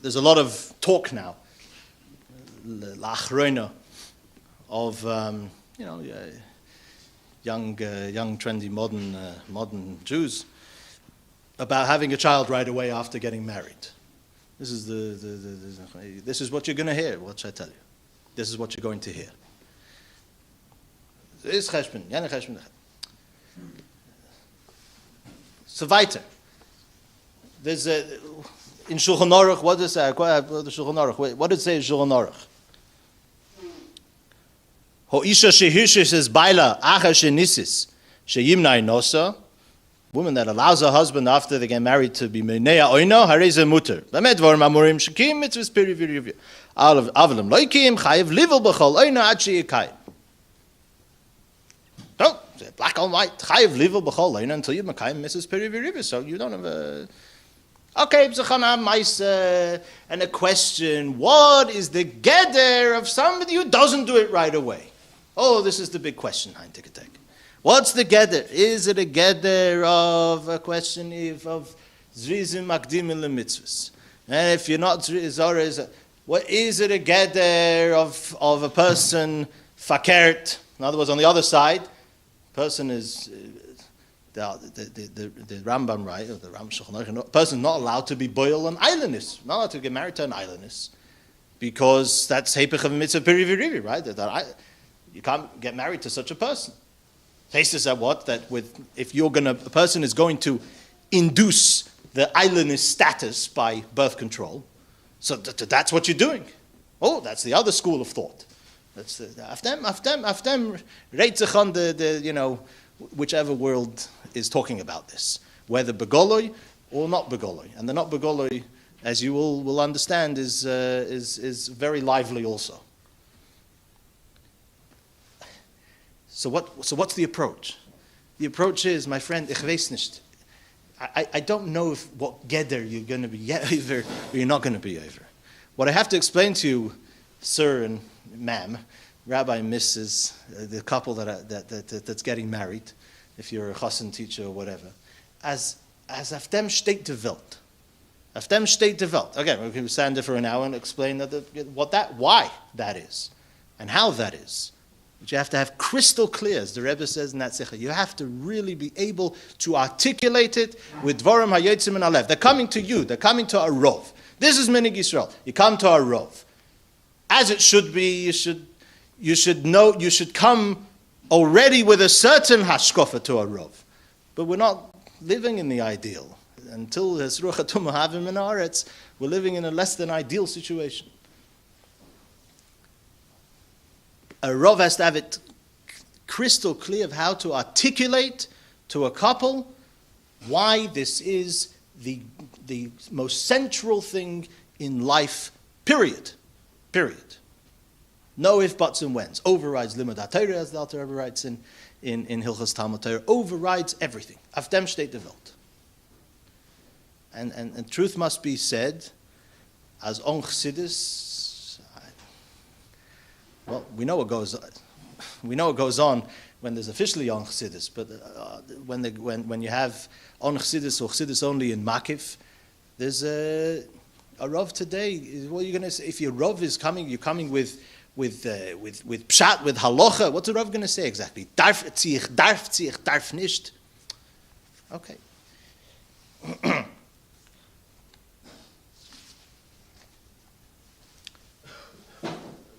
There's a lot of talk now, la'achroina, of young, trendy, modern Jews about having a child right away after getting married. This is this is what you're going to hear. What should I tell you? This is what you're going to hear. So weiter. There's in Shulchan Aruch, what does it say? What does it say in Shulchan Aruch? Ho'isha shehirshis es baila achar shenisis sheyimnai nosa. Woman that allows her husband after they get married to be meinea oino harei muter. Lamed dvarim amurim shekim mitzvos piri v'rivya. Avlam loikim chayev livel b'chol oino ad sheyikayim. No, black on white. Chayev livel b'chol oino until you mekayim mitzvos piri v'rivya. So you don't have a... Okay, b'zachana ma'isa, and a question, what is the geder of somebody who doesn't do it right away? Oh, this is the big question, Hein Tikatek. What's the geder? Is it a geder of a question of zrizim makdim mitzvahs? And if you're not zrizim, what is it a geder of a person fakert? In other words, on the other side, person is the Rambam, right? Or the Rambam, person not allowed to be boil an islandess, not allowed to get married to an islandess, because that's hepech of mitzvah piri v'rivi, right? You can't get married to such a person. Cases are what? That if a person is going to induce the islandess status by birth control, so that's what you're doing. Oh, that's the other school of thought. That's aftem reitzach the whichever world is talking about this, whether begoloi or not begoloi, and the not begoloi, as you will understand, is very lively also. So what's the approach? The approach is, my friend, ich weiß nicht. I don't know what geder you're going to be over or you're not going to be over. What I have to explain to you, sir and ma'am, Rabbi and Mrs., the couple that's getting married, if you're a chassan teacher or whatever, as aftem steht de Welt. Aftem steht de Welt. Again, we can stand there for an hour and explain why that is, and how that is. But you have to have crystal clear, as the Rebbe says in that Sikha. You have to really be able to articulate it with Dvarim HaYotzim and Alev. They're coming to you. They're coming to a Rov. This is Minig Yisrael. You come to a Rov. As it should be, you should know, you should come already with a certain hashkofa to a Rov. But we're not living in the ideal. Until Hesruch HaTumah Havim in Haaretz, we're living in a less than ideal situation. A Rav has to have it crystal clear of how to articulate to a couple why this is the most central thing in life, period. No if, buts, and whens. Overrides limud HaTorah, as the Alter Rebbe writes in Hilchos Talmud Torah. Overrides everything. Auf dem steht die Welt. And truth must be said, as on Chassidus, well, we know what goes on when there's officially on Chassidus, but when you have on Chassidus or Chassidus only in Makiv, there's a Rav today. What are you going to say? If your Rav is coming, you're coming with pshat, with halacha. What's the Rav going to say exactly? Darf tzich, darf nicht. Okay.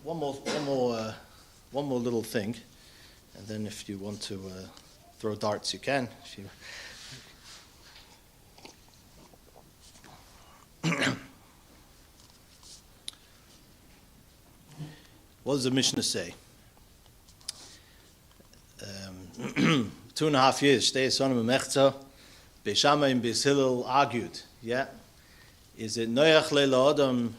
One more little thing, and then if you want to throw darts, you can. What does the Mishnah say? 2.5 years, Shtei Sonim Mechza, Beishamai and Beis Hillel argued. Yeah, is it Noach Leila Adam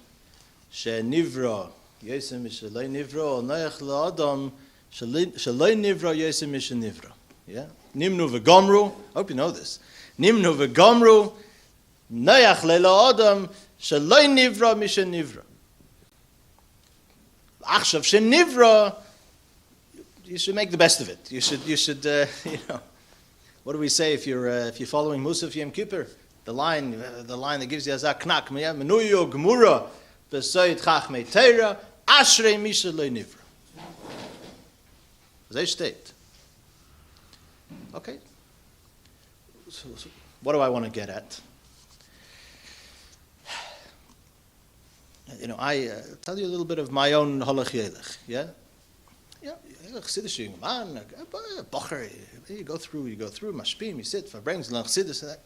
She Nivra Yosem Mishalei Nivra, or Noach Leila Adam Shalei Nivra Yosem Misha Nivra? Yeah, Nimnu v'Gomru. Hope you know this. Nimnu v'Gomru Noach Leila Adam Shalei Nivra Misha Nivra. Achshav Shenivra, you should make the best of it. You should, what do we say if you're following Musaf Yom Kippur? The line that gives you azak knak, menuyo gemura, besoyit chachmei teira, ashrei misha lo nivra. They state. Okay. So what do I want to get at? I tell you a little bit of my own halacha. Yeah, Chassidus young man, bocher. You go through mashpim. You sit for brings Chassidus,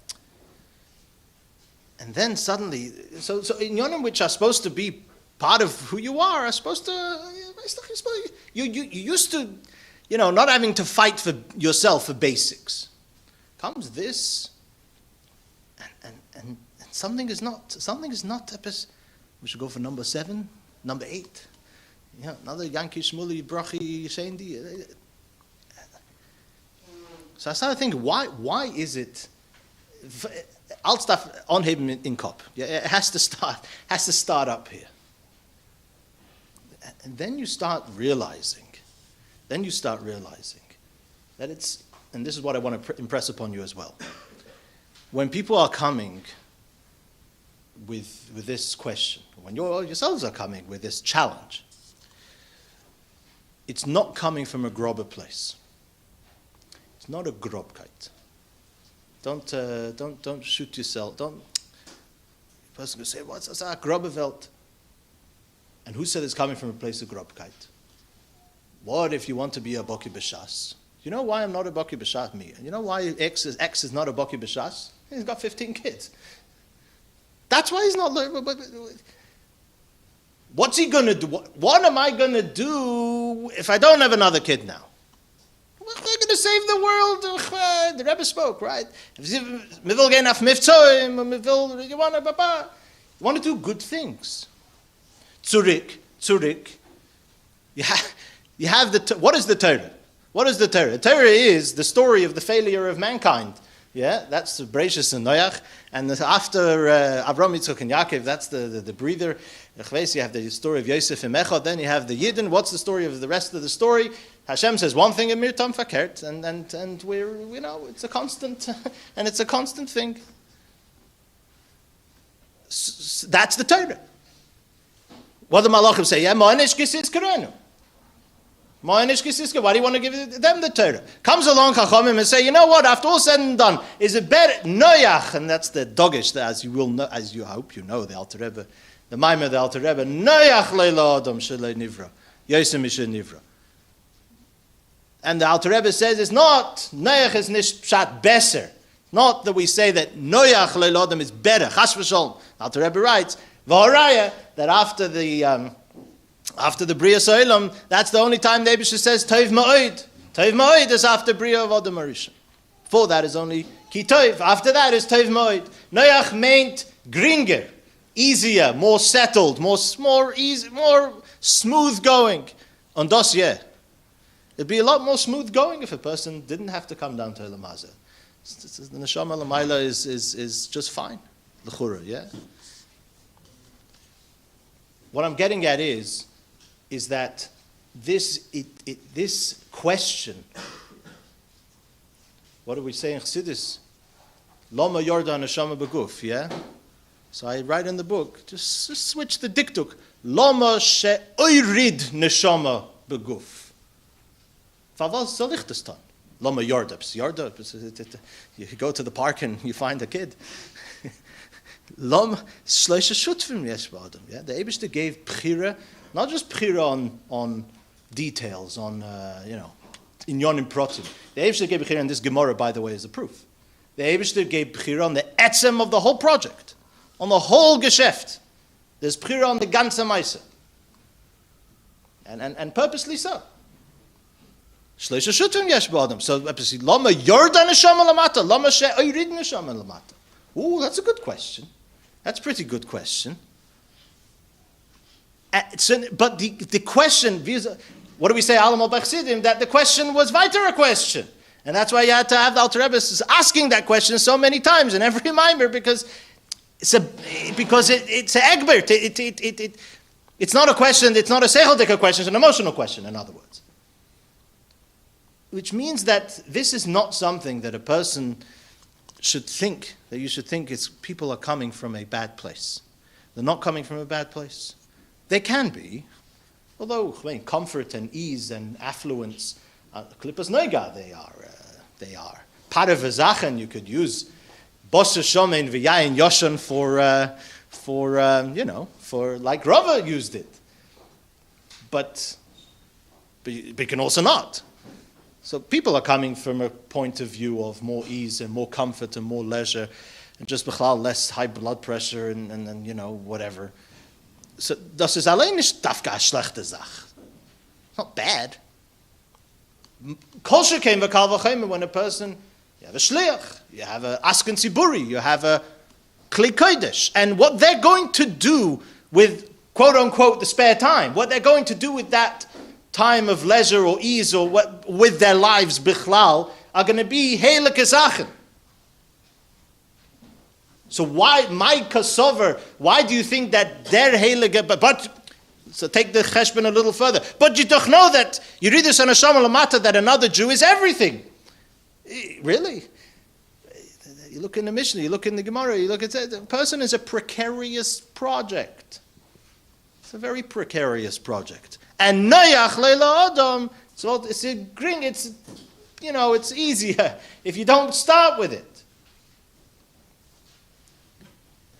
and then suddenly, so inyanim which are supposed to be part of who you are supposed to. You used to, not having to fight for yourself for basics. Comes this, and something is not. We should go for number 7, number 8. Another Yankee Shmuli Brachi Shendi. So I started thinking, why is it? Alt stuff on him in Kop. Yeah, it has to start up here. And then you start realizing that it's, and this is what I want to impress upon you as well. When people are coming with this question, when you yourselves are coming with this challenge, it's not coming from a grobber place. It's not a grobkeit. Don't shoot yourself. The person will say, "What's that grobbervelt?" And who said it's coming from a place of grobkeit? What if you want to be a boki b'shas? You know why I'm not a boki b'shas? Me. You know why X is not a boki b'shas? He's got 15 kids. That's why he's not. What's he going to do? What am I going to do if I don't have another kid now? We're going to save the world. The Rebbe spoke, right? You want to do good things. Tzurik. You have what is the Torah? What is the Torah? The Torah is the story of the failure of mankind. Yeah, that's Bereshis and Noach. And after Avram, Yitzchak, and Yaakov, that's the breather. You have the story of Yosef and Echad. Then you have the Yidden. What's the story of the rest of the story? Hashem says one thing, and Mirtam Fakert, and we're, it's a constant, and it's a constant thing. That's the Torah. What the Malachim say? Yeah, Ma'anish Kisis Karenu. Why do you want to give them the Torah? Comes along Chachamim and say, you know what? After all said and done, is it better Noach? And that's the dogish, as you will know, as you hope you know, the Alter Rebbe, the Maimah of the Alter Rebbe. Noach leila adam shelei nivra, Yosem mishe nivra. And the Alter Rebbe says it's not Noach is nicht pshat beser. Not that we say that Noach leila adam is better. Chas v'sholom. Alter Rebbe writes v'haraya that after the Bria So'ilam, that's the only time the Eibusha says Tov Ma'od. Tov Ma'od is after Bria of Adam Arisha. Before that is only Ki Tov. After that is Tov Ma'od. Noach meant gringer, easier, more settled, more easy, more smooth going on dossier. It'd be a lot more smooth going if a person didn't have to come down to Olam Hazeh. The neshama l'mayla is just fine, l'chura, yeah. What I'm getting at is that this question. What do we say in Chassidus? Lama yorda neshama beguf, yeah? So I write in the book, just switch the diktuk. Lama she'oirid neshama beguf. Favaz soll ich das tun? Lama yorda. You go to the park and you find a kid. Lama shleisha shutfim yesh ba'adam, yeah? The Eibishter gave bchira, not just bchira on details, on, inyonim protim. The Eibishter gave bchira, and this Gemara, by the way, is a proof. The Eibishter gave bchira on the etzem of the whole project, on the whole geschäft. There's bchira on the ganze meise. And purposely so. Shleisha shutim yesh b'adam. So, lama yorda neshama lamata, lama she'oirid neshama lamata. Ooh, that's a good question. That's a pretty good question. But the question, what do we say, Alam al-Bachsidim, that the question was weiter a question. And that's why you had to have the Alter Rebbe asking that question so many times in every mimer, because it's an egbert. It's not a question, it's not a seicheldika question, it's an emotional question, in other words. Which means that this is not something that a person should think, that you should think people are coming from a bad place. They're not coming from a bad place. They can be, although comfort and ease and affluence, klipas noiga, they are. Parav v'zachen, you could use bosa shomen v'yayin yoshan for like Rava used it. But you can also not. So people are coming from a point of view of more ease and more comfort and more leisure, and just less high blood pressure and whatever. So das ist allein nicht dafka a schlechte Sach. It's not bad. Kosher came when a person, you have a shliach, you have a asken tziburi, you have a kli kodesh, and what they're going to do with quote unquote the spare time, what they're going to do with that time of leisure or ease or what with their lives bichlal are going to be heilige Sachen. So why, my kasover, why do you think that their heilige, but so take the cheshbon a little further, but you don't know that, you read this on a Neshama Lamata that another Jew is everything. Really? You look in the Mishnah, you look in the Gemara, you look at the person is a precarious project. It's a very precarious project. And Noach Leila Adam, so it's easier if you don't start with it.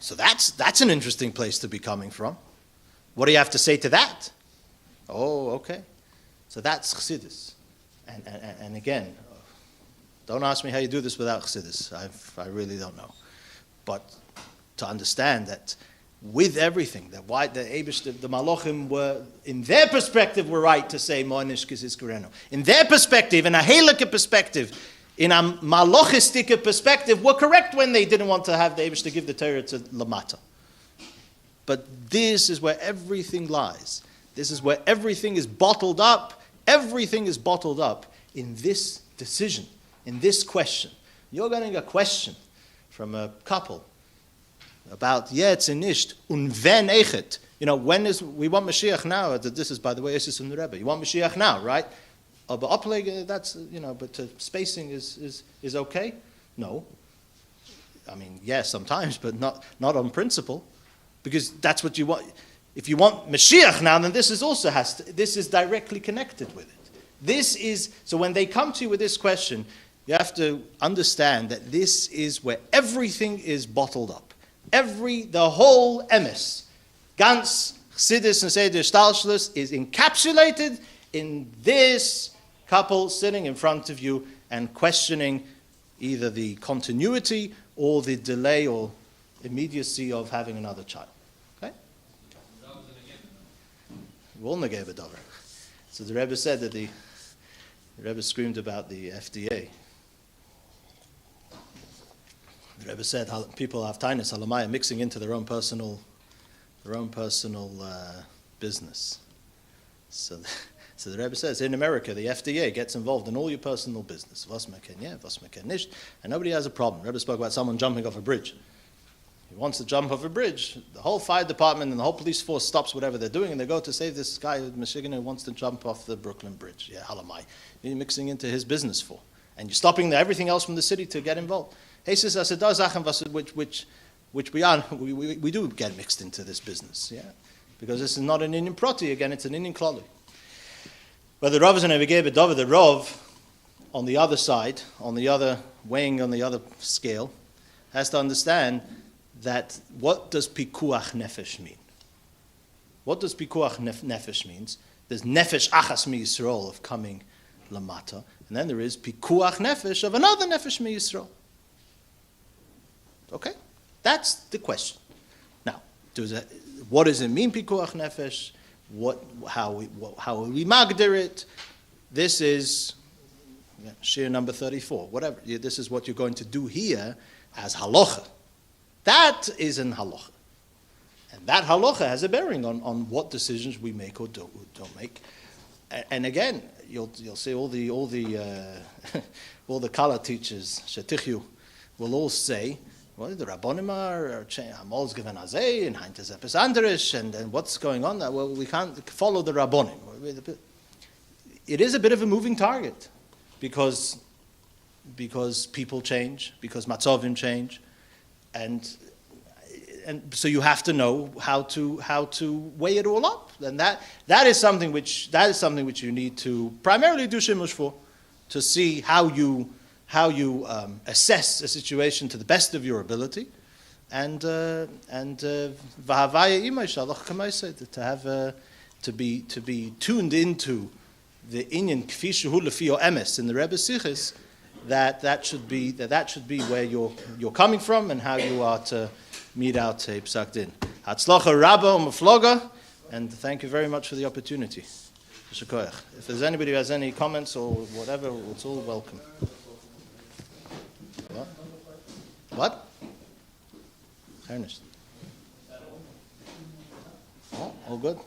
So that's an interesting place to be coming from. What do you have to say to that? Oh, okay. So that's Chassidus. And again, don't ask me how you do this without Chassidus. I really don't know. But to understand that with everything, that why the Malachim were, in their perspective, were right to say Mo'anish Kizis Kureno. In their perspective, in a Halakha perspective, in a malochistic perspective, were correct when they didn't want to have the Eibush to give the Torah to Lamata. But this is where everything lies. This is where everything is bottled up. Everything is bottled up in this decision, in this question. You're getting a question from a couple about Yetz and Nisht, und wenn echet. We want Mashiach now. This is, by the way, Isis and the Rebbe. You want Mashiach now, right? But upleg, that's, but spacing is okay? No. I mean, yes, sometimes, but not on principle. Because that's what you want. If you want Mashiach now, then this is also this is directly connected with it. So when they come to you with this question, you have to understand that this is where everything is bottled up. The whole emes, Gans, Chassidus, and Seder Shtalshlus is encapsulated in this couple sitting in front of you and questioning either the continuity or the delay or immediacy of having another child. Okay? Wolna gave a dollar. So the Rebbe said that the Rebbe screamed about the FDA. The Rebbe said people have tinus halamaya mixing into their own personal business. So the Rebbe says, in America, the FDA gets involved in all your personal business. Was man kann, yeah, was man kann nicht. And nobody has a problem. The Rebbe spoke about someone jumping off a bridge. He wants to jump off a bridge. The whole fire department and the whole police force stops whatever they're doing, and they go to save this guy in Michigan who wants to jump off the Brooklyn Bridge. Yeah, halamai. You're mixing into his business for. And you're stopping everything else from the city to get involved. He says, which we do get mixed into this business, yeah? Because this is not an Indian proti, again, it's an Indian klali. But the Rav is an Evigeh B'David, the Rav, on the other side, weighing on the other scale, has to understand that what does pikuach nefesh mean? What does pikuach nefesh means? There's nefesh achas mi Yisrael of coming lamata, and then there is pikuach nefesh of another nefesh mi Yisrael. Okay, that's the question. Now, what does it mean pikuach nefesh? How we magdir it? This is shir number 34. Whatever. This is what you're going to do here as halacha. That is an halacha. And that halacha has a bearing on what decisions we make or don't make. And again, you'll see all the all the kala teachers, shetichyu, will all say, well, the Rabbanim are always given azay and heintes epis anderish, and what's going on there? Well, we can't follow the Rabbanim. It is a bit of a moving target because people change, because matzovim change. And so you have to know how to weigh it all up, and that is something which you need to primarily do shimush for, to see how you assess a situation to the best of your ability, and v'havaya imay shalach k'maaseh, to be tuned into the inyan kfi shehu lefi emes in the Rebbe Sichos. That should be where you're coming from and how you are to meet out a psak din. Hatzlacha Rabba u'mefloga, and thank you very much for the opportunity. If there's anybody who has any comments or whatever, it's all welcome. What? Ernest. Oh, all good.